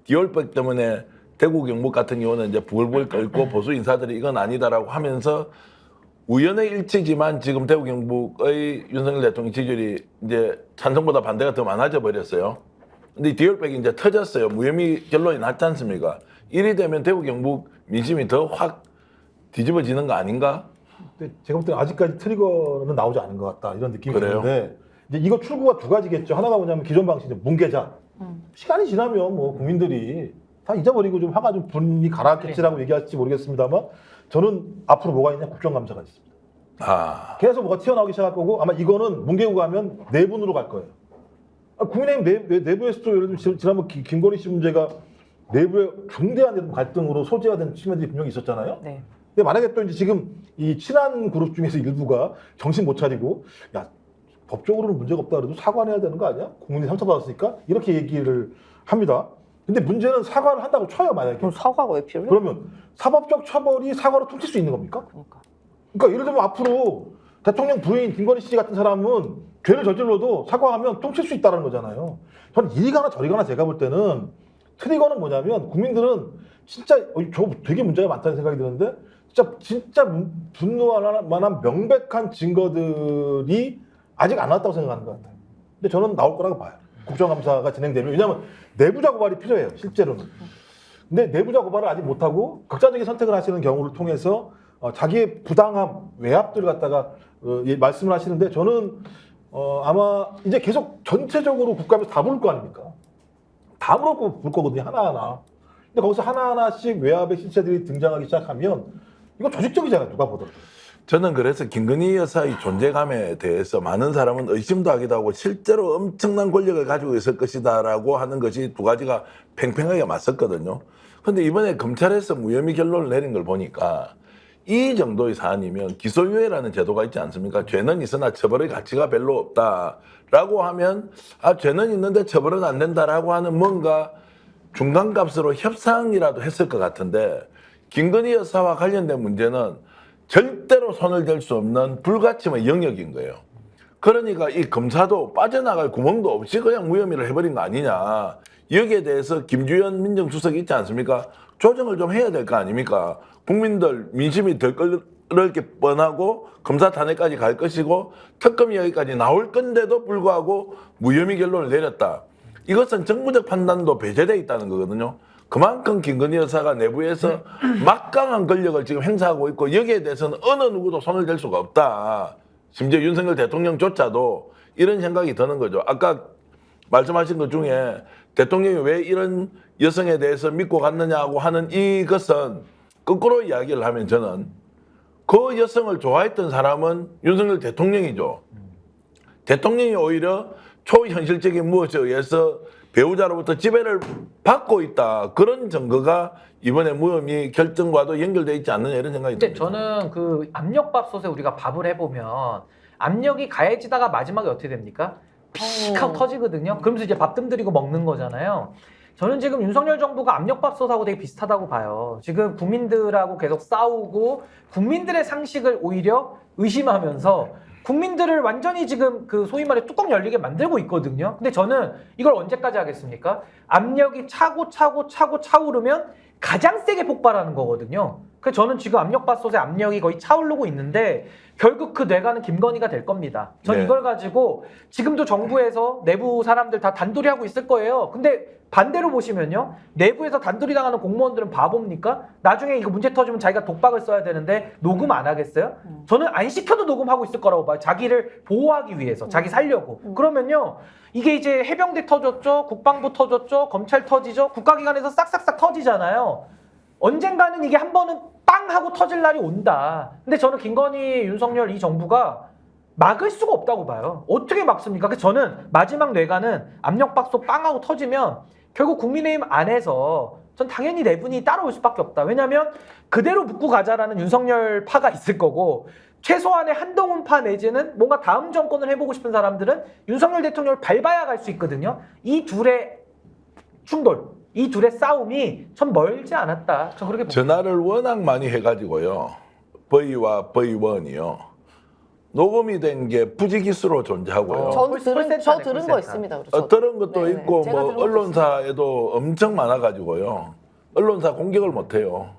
디올백 때문에 대구 경북 같은 경우는 이제 부글부글 끓고 보수 인사들이 이건 아니다라고 하면서 우연의 일치지만 지금 대구 경북의 윤석열 대통령 지지율이 이제 찬성보다 반대가 더 많아져 버렸어요. 근데 디올백이 이제 터졌어요. 무혐의 결론이 났지 않습니까? 이리 되면 대구 경북 민심이 더 확 뒤집어지는 거 아닌가? 근데 제가 볼 때는 아직까지 트리거는 나오지 않은 것 같다 이런 느낌이 그래요? 드는데 이제 이거 출구가 두 가지겠죠. 하나가 뭐냐면 기존 방식 이제 뭉개자. 시간이 지나면 뭐 국민들이 다 잊어버리고 좀 화가 좀 분이 가라앉겠지라고 얘기할지 모르겠습니다만 저는 앞으로 뭐가 있냐 국정감사가 있습니다. 아, 계속 뭐가 튀어나오기 시작할 거고 아마 이거는 뭉개고 가면 내분으로 갈 거예요. 국민의힘 내부에서도 예를 들면 지난번 김건희 씨 문제가 내부에 중대한 갈등으로 소재가 된 측면들이 분명히 있었잖아요. 네. 근데 만약에 또 이제 지금 이 친한 그룹 중에서 일부가 정신 못 차리고 야 법적으로는 문제가 없다 그래도 사과해야 되는 거 아니야? 국민이 상처받았으니까 이렇게 얘기를 합니다. 근데 문제는 사과를 한다고 쳐요 만약에. 그럼 사과가 왜 필요해? 그러면 사법적 처벌이 사과로 퉁칠 수 있는 겁니까? 그러니까. 그러니까 예를 들면 앞으로 대통령 부인 김건희 씨 같은 사람은 죄를 저질러도 사과하면 퉁칠 수 있다는 거잖아요. 저는 이리 가나 저리 가나 제가 볼 때는 트리거는 뭐냐면 국민들은 진짜 저 되게 문제가 많다는 생각이 드는데 진짜 분노할 만한 명백한 증거들이 아직 안 나왔다고 생각하는 것 같아요. 근데 저는 나올 거라고 봐요. 국정감사가 진행되면. 왜냐하면 내부자 고발이 필요해요. 실제로는. 근데 내부자 고발을 아직 못하고 극단적인 선택을 하시는 경우를 통해서 자기의 부당함, 외압들을 갖다가 말씀을 하시는데 저는 아마 이제 계속 전체적으로 국감에서 다 부를 거 아닙니까? 다 부를 거거든요. 하나하나. 근데 거기서 하나하나씩 외압의 실체들이 등장하기 시작하면 이거 조직적이잖아요. 누가 보더라도. 저는 그래서 김건희 여사의 존재감에 대해서 많은 사람은 의심도 하기도 하고 실제로 엄청난 권력을 가지고 있을 것이다라고 하는 것이 두 가지가 팽팽하게 맞섰거든요. 그런데 이번에 검찰에서 무혐의 결론을 내린 걸 보니까 이 정도의 사안이면 기소유예라는 제도가 있지 않습니까? 죄는 있으나 처벌의 가치가 별로 없다라고 하면 죄는 있는데 처벌은 안 된다라고 하는 뭔가 중간값으로 협상이라도 했을 것 같은데 김건희 여사와 관련된 문제는 절대로 손을 댈 수 없는 불가침의 영역인 거예요. 그러니까 이 검사도 빠져나갈 구멍도 없이 그냥 무혐의를 해버린 거 아니냐. 여기에 대해서 김주현 민정수석이 있지 않습니까? 조정을 좀 해야 될 거 아닙니까? 국민들 민심이 덜 끓을 게 뻔하고 검사 탄핵까지 갈 것이고 특검이 여기까지 나올 건데도 불구하고 무혐의 결론을 내렸다. 이것은 정부적 판단도 배제되어 있다는 거거든요. 그만큼 김건희 여사가 내부에서 막강한 권력을 지금 행사하고 있고 여기에 대해서는 어느 누구도 손을 댈 수가 없다. 심지어 윤석열 대통령조차도 이런 생각이 드는 거죠. 아까 말씀하신 것 중에 대통령이 왜 이런 여성에 대해서 믿고 갔느냐고 하는 이것은 거꾸로 이야기를 하면 저는 그 여성을 좋아했던 사람은 윤석열 대통령이죠. 대통령이 오히려 초현실적인 무엇에 의해서 배우자로부터 지배를 받고 있다. 그런 증거가 이번에 무혐의 결정과도 연결되어 있지 않느냐 이런 생각이 근데 듭니다. 저는 그 압력밥솥에 우리가 밥을 해보면 압력이 가해지다가 마지막에 어떻게 됩니까? 픽 하고 터지거든요. 그러면서 이제 밥 뜸들이고 먹는 거잖아요. 저는 지금 윤석열 정부가 압력밥솥하고 되게 비슷하다고 봐요. 지금 국민들하고 계속 싸우고 국민들의 상식을 오히려 의심하면서 국민들을 완전히 지금 그 소위 말해 뚜껑 열리게 만들고 있거든요. 근데 저는 이걸 언제까지 하겠습니까? 압력이 차고 차오르면 가장 세게 폭발하는 거거든요. 그래서 저는 지금 압력밥솥에 압력이 거의 차오르고 있는데 결국 그 뇌가는 김건희가 될 겁니다. 전 네. 이걸 가지고 지금도 정부에서 내부 사람들 다 단돌이 하고 있을 거예요. 근데 반대로 보시면요. 내부에서 단돌이 당하는 공무원들은 바보입니까? 나중에 이거 문제 터지면 자기가 독박을 써야 되는데 녹음 안 하겠어요? 저는 안 시켜도 녹음하고 있을 거라고 봐요. 자기를 보호하기 위해서, 자기 살려고. 그러면요. 이게 이제 해병대 터졌죠. 국방부 터졌죠. 검찰 터지죠. 국가기관에서 싹싹싹 터지잖아요. 언젠가는 이게 한 번은 빵 하고 터질 날이 온다. 근데 저는 김건희, 윤석열 이 정부가 막을 수가 없다고 봐요. 어떻게 막습니까? 그래서 저는 마지막 뇌가는 압력밥솥 빵 하고 터지면 결국 국민의힘 안에서 전 당연히 내분이 따라올 수밖에 없다. 왜냐하면 그대로 묶고 가자라는 윤석열 파가 있을 거고 최소한의 한동훈 파 내지는 뭔가 다음 정권을 해보고 싶은 사람들은 윤석열 대통령을 밟아야 갈 수 있거든요. 이 둘의 충돌, 이 둘의 싸움이 전 멀지 않았다. 저 그렇게 봅니다. 전화를 워낙 많이 해가지고요. V와 V1이요. 녹음이 된 게 부지기수로 존재하고요. 저 들은 거 있습니다. 들은 것도 네네. 있고 제가 뭐 들은 것도 언론사에도 엄청 많아가지고요. 언론사 공격을 못해요.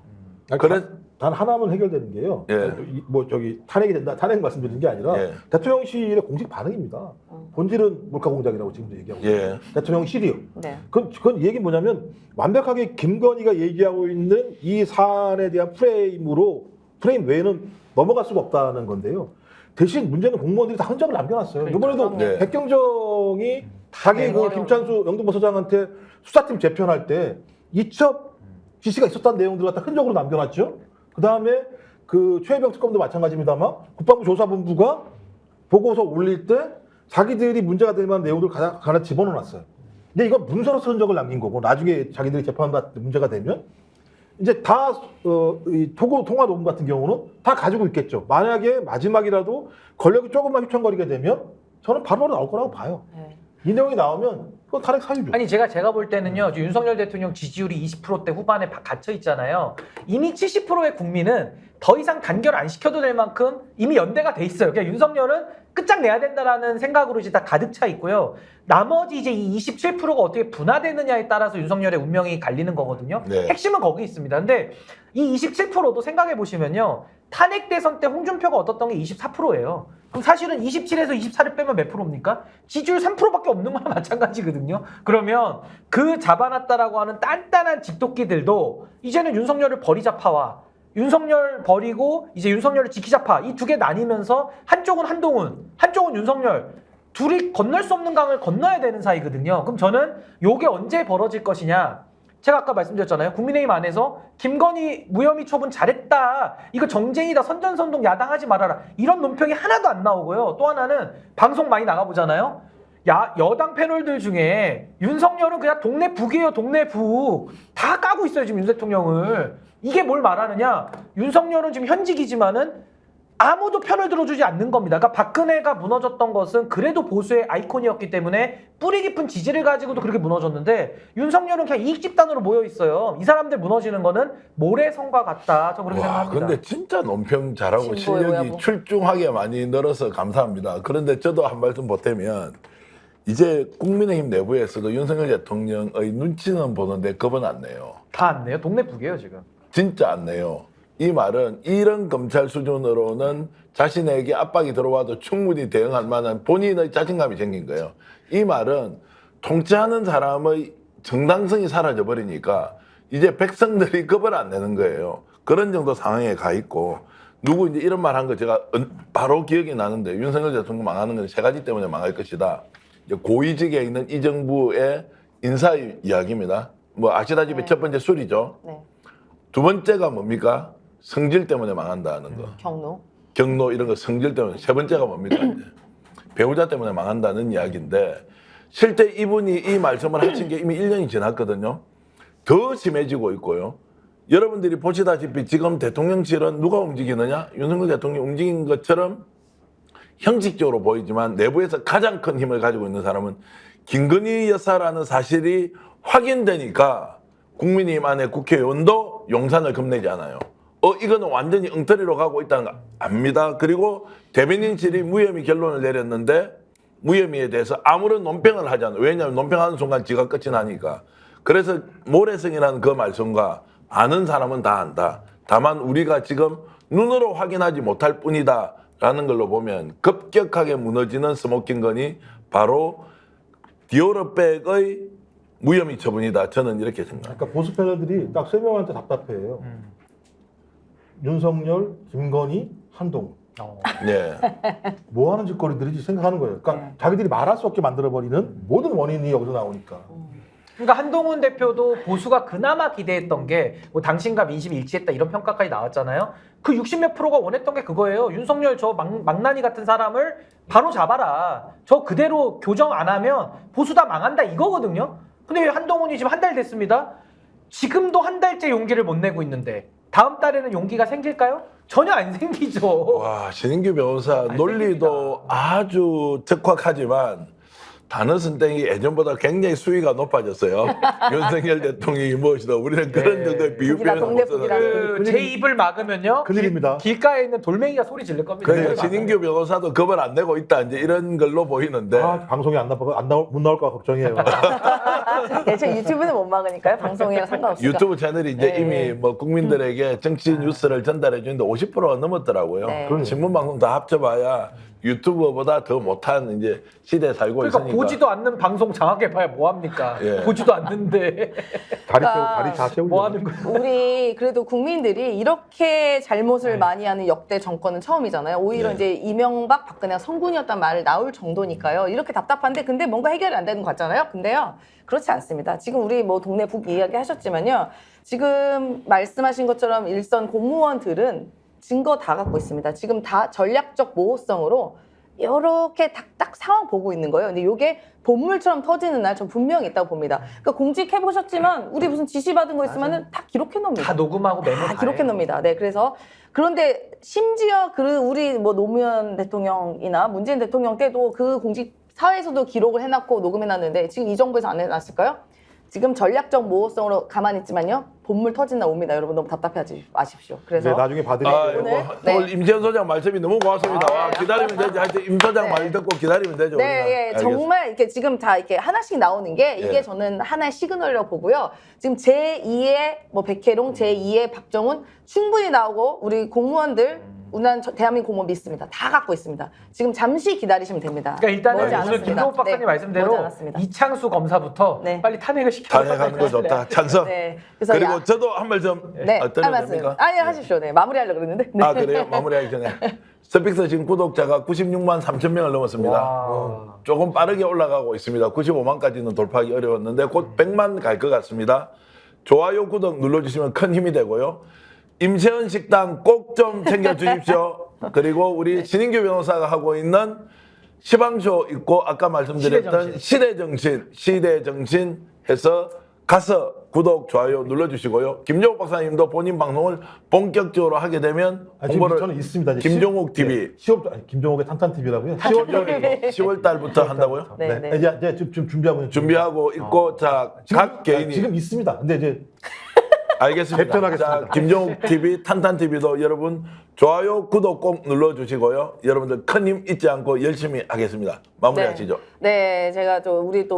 그래 단 하나면 해결되는 게요. 예. 뭐 저기 탄핵이 된다, 탄핵 말씀드리는 게 아니라 예. 대통령실의 공식 반응입니다. 본질은 몰카 공작이라고 지금도 얘기하고 있어요. 예. 대통령실이요. 네. 그건 이 얘기 뭐냐면 완벽하게 김건희가 얘기하고 있는 이 사안에 대한 프레임 외에는 넘어갈 수가 없다는 건데요. 대신 문제는 공무원들이 다 흔적을 남겨놨어요. 이번에도 네. 백경정이 자기 그 김찬수 영등포서장한테 수사팀 재편할 때 이첩 지시가 있었다는 내용들 갖다 흔적으로 남겨놨죠. 그 다음에 그 최혜병 특검도 마찬가지입니다만 국방부 조사본부가 보고서 올릴 때 자기들이 문제가 될 만한 내용들 하나 집어넣어놨어요. 근데 이건 문서로서 흔적을 남긴 거고 나중에 자기들이 재판받을 때 문제가 되면 이제 다 이 통화 녹음 같은 경우는 다 가지고 있겠죠. 만약에 마지막이라도 권력이 조금만 휘청거리게 되면 저는 바로바로 나올 거라고 봐요. 네. 이 내용이 나오면 그건 탄핵 사유죠. 아니 제가 볼 때는요. 윤석열 대통령 지지율이 20%대 후반에 갇혀 있잖아요. 이미 70%의 국민은 더 이상 단결 안 시켜도 될 만큼 이미 연대가 돼 있어요. 그러니까 윤석열은 끝장내야 된다라는 생각으로 이제 다 가득 차 있고요. 나머지 이제 이 27%가 어떻게 분화되느냐에 따라서 윤석열의 운명이 갈리는 거거든요. 네. 핵심은 거기 있습니다. 근데 이 27%도 생각해 보시면요. 탄핵 대선 때 홍준표가 얻었던 게 24%예요. 그럼 사실은 27에서 24를 빼면 몇 프로입니까? 지지율 3%밖에 없는 거랑 마찬가지거든요. 그러면 그 잡아놨다라고 하는 단단한 집도끼들도 이제는 윤석열을 버리자 파와 윤석열 버리고 이제 윤석열을 지키자 파 이 두 개 나뉘면서 한쪽은 한동훈, 한쪽은 윤석열 둘이 건널 수 없는 강을 건너야 되는 사이거든요. 그럼 저는 요게 언제 벌어질 것이냐? 제가 아까 말씀드렸잖아요. 국민의힘 안에서 김건희 무혐의 처분 잘했다. 이거 정쟁이다. 선전선동 야당하지 말아라. 이런 논평이 하나도 안 나오고요. 또 하나는 방송 많이 나가보잖아요. 여당 패널들 중에 윤석열은 그냥 동네 북이에요. 동네 북. 다 까고 있어요. 지금 윤 대통령을. 이게 뭘 말하느냐. 윤석열은 지금 현직이지만은 아무도 편을 들어주지 않는 겁니다. 그러니까 박근혜가 무너졌던 것은 그래도 보수의 아이콘이었기 때문에 뿌리 깊은 지지를 가지고도 그렇게 무너졌는데 윤석열은 그냥 이익 집단으로 모여 있어요. 이 사람들 무너지는 거는 모래성과 같다. 저 그렇게 생각합니다. 근데 진짜 논평 잘하고 진보의 실력이 오야부. 출중하게 많이 늘어서 감사합니다. 그런데 저도 한 말씀 보태면 이제 국민의힘 내부에서도 윤석열 대통령의 눈치는 보는데 겁은 안 내요. 다 안 내요. 동네 북이에요 지금. 진짜 안 내요. 이 말은 이런 검찰 수준으로는 자신에게 압박이 들어와도 충분히 대응할 만한 본인의 자신감이 생긴 거예요. 이 말은 통치하는 사람의 정당성이 사라져 버리니까 이제 백성들이 겁을 안 내는 거예요. 그런 정도 상황에 가 있고 누구 이제 이런 말 한 거 제가 바로 기억이 나는데 윤석열 대통령 망하는 건 세 가지 때문에 망할 것이다. 이제 고위직에 있는 이 정부의 인사 이야기입니다. 뭐 아시다시피 네. 첫 번째 술이죠. 네. 두 번째가 뭡니까? 성질 때문에 망한다는 거. 경로. 경로 이런 거 성질 때문에. 세 번째가 뭡니까? 이제 배우자 때문에 망한다는 이야기인데 실제 이분이 이 말씀을 하신 게 이미 1년이 지났거든요. 더 심해지고 있고요. 여러분들이 보시다시피 지금 대통령실은 누가 움직이느냐? 윤석열 대통령이 움직인 것처럼 형식적으로 보이지만 내부에서 가장 큰 힘을 가지고 있는 사람은 김건희 여사라는 사실이 확인되니까 국민의힘 안에 국회의원도 용산을 겁내지 않아요. 이거는 완전히 엉터리로 가고 있다는 거 압니다. 그리고 대변인실이 무혐의 결론을 내렸는데 무혐의에 대해서 아무런 논평을 하지 않아요. 왜냐하면 논평하는 순간 지가 끝이 나니까. 그래서 모래성이라는 그 말씀과 아는 사람은 다 안다. 다만 우리가 지금 눈으로 확인하지 못할 뿐이다 라는 걸로 보면 급격하게 무너지는 스모킹건이 바로 디오르백의 무혐의 처분이다. 저는 이렇게 생각합니다. 그러니까 보수 패널들이 딱 세 명한테 답답해요. 윤석열, 김건희, 한동훈. 네. 뭐 하는 짓거리들인지 생각하는 거예요. 그러니까 자기들이 말할 수 없게 만들어버리는 모든 원인이 여기서 나오니까. 그러니까 한동훈 대표도 보수가 그나마 기대했던 게 뭐 당신과 민심이 일치했다 이런 평가까지 나왔잖아요. 그 60몇 프로가 원했던 게 그거예요. 윤석열 저 망나니 같은 사람을 바로 잡아라. 저 그대로 교정 안 하면 보수 다 망한다 이거거든요. 근데 한동훈이 지금 한 달 됐습니다. 지금도 한 달째 용기를 못 내고 있는데 다음 달에는 용기가 생길까요? 전혀 안 생기죠. 와, 신인규 변호사 논리도 아주 적확하지만 단어 선택이 예전보다 굉장히 수위가 높아졌어요. 윤석열 대통령이 무엇이다. 우리는 그런 정도의 비유 북이다, 표현을 동네 못 북이다. 쓰는데. 제 입을 막으면 큰일입니다. 길가에 있는 돌멩이가 소리 지를 겁니다. 그러니까 입을 신인규 변호사도 겁을 안 내고 있다. 이제 이런 걸로 보이는데. 아, 방송이 못 나올까 걱정이에요. 대체 유튜브는 못 막으니까요. 방송이랑 상관없습니다. 유튜브 채널이 이제 네, 이미 네. 뭐 국민들에게 정치 뉴스를 전달해 주는데 50%가 넘었더라고요. 네. 그럼 신문 방송 다 합쳐봐야 유튜버보다 더 못한 이제 시대에 살고 그러니까 있으니까. 보지도 않는 방송 장악해봐야 뭐합니까? 예. 보지도 않는데 다리 다 채우려고. 뭐 하는 거예요? 우리 그래도 국민들이 이렇게 잘못을 많이 하는 역대 정권은 처음이잖아요. 오히려 네. 이제 이명박, 박근혜가 성군이었단 말을 나올 정도니까요. 이렇게 답답한데 근데 뭔가 해결이 안 되는 것 같잖아요. 근데요. 그렇지 않습니다. 지금 우리 뭐 동네 북 이야기 하셨지만요. 지금 말씀하신 것처럼 일선 공무원들은 증거 다 갖고 있습니다. 지금 다 전략적 모호성으로 이렇게 딱 상황 보고 있는 거예요. 근데 이게 본물처럼 터지는 날 전 분명히 있다고 봅니다. 그러니까 공직해 보셨지만 우리 무슨 지시 받은 거 있으면은 다 기록해 놓습니다. 다 녹음하고 메모 다 기록해 놓습니다. 네, 그래서 그런데 심지어 우리 뭐 노무현 대통령이나 문재인 대통령 때도 그 공직 사회에서도 기록을 해놨고 녹음해놨는데 지금 이 정부에서 안 해놨을까요? 지금 전략적 모호성으로 가만히 있지만요. 본물 터진 날 옵니다. 여러분 너무 답답해하지 마십시오. 그래서 네, 나중에 받으니까. 오늘, 오늘 임재현 소장 말씀이 너무 고맙습니다. 와, 기다리면 되지. 하여튼 임 소장 네. 말 듣고 기다리면 되죠. 우리는. 네, 예, 알겠습니다. 정말 이렇게 지금 다 이렇게 하나씩 나오는 게 이게 예. 저는 하나의 시그널이라고 보고요. 지금 제2의 뭐 백혜룡, 제2의 박정훈 충분히 나오고 우리 공무원들 우난 대한민국 공무원 믿습니다. 다 갖고 있습니다. 지금 잠시 기다리시면 됩니다. 그러니까 일단은 머지 오늘 않았습니다. 김동욱 박사님 네, 말씀대로 머지 않았습니다. 이창수 검사부터 네. 빨리 탄핵을 시켜야 탄핵하는 거 좋다. 찬성. 네, 그래서 그리고 저도 한 말 좀 네, 어떠면 말씀. 됩니까? 아니 하십시오. 네, 마무리하려고 그랬는데. 네. 아, 그래요? 마무리하기 전에. 스픽스 지금 구독자가 96만 3천 명을 넘었습니다. 와. 조금 빠르게 올라가고 있습니다. 95만까지는 돌파하기 어려웠는데 곧 100만 갈 것 같습니다. 좋아요, 구독 눌러주시면 큰 힘이 되고요. 임세은 식당 꼭 좀 챙겨주십시오. 그리고 우리 신인규 변호사가 하고 있는 시방쇼 있고 아까 말씀드렸던 시대정신 해서 가서 구독, 좋아요 눌러주시고요. 김종욱 박사님도 본인 방송을 본격적으로 하게 되면 지금 홍보를 저는 있습니다. 이제 김종욱 TV 10월 김종욱의 탄탄 TV라고요. 10월 달부터 한다고요? 네, 네. 이제 좀 준비하고 있는 준비하고 있고 자 각 개인이 지금 있습니다. 근데 이제 알겠습니다. 개편하겠습니다. 자, 김종욱 TV, 탄탄 TV도 여러분 좋아요, 구독 꼭 눌러주시고요. 여러분들 큰 힘 잊지 않고 열심히 하겠습니다. 마무리하시죠. 네, 제가 우리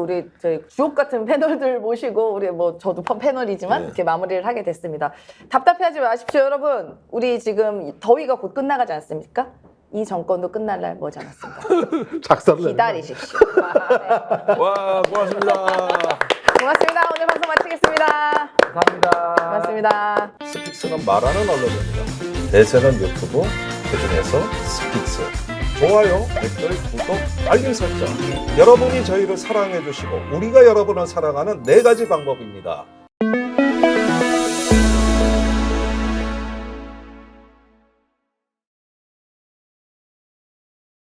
저희 주옥 같은 패널들 모시고 우리 뭐 저도 패널이지만 네. 이렇게 마무리를 하게 됐습니다. 답답해하지 마십시오, 여러분. 우리 지금 더위가 곧 끝나가지 않습니까? 이 정권도 끝날 날 머지 않았습니다. 작사를 기다리십시오. 와, 고맙습니다. 고맙습니다. 오늘 방송 마치겠습니다. 감사합니다. 고맙습니다. 스픽스는 말하는 언론입니다. 대세는 유튜브, 그중에서 스픽스. 좋아요, 댓글, 구독, 알림 설정. 여러분이 저희를 사랑해 주시고 우리가 여러분을 사랑하는 4가지 방법입니다.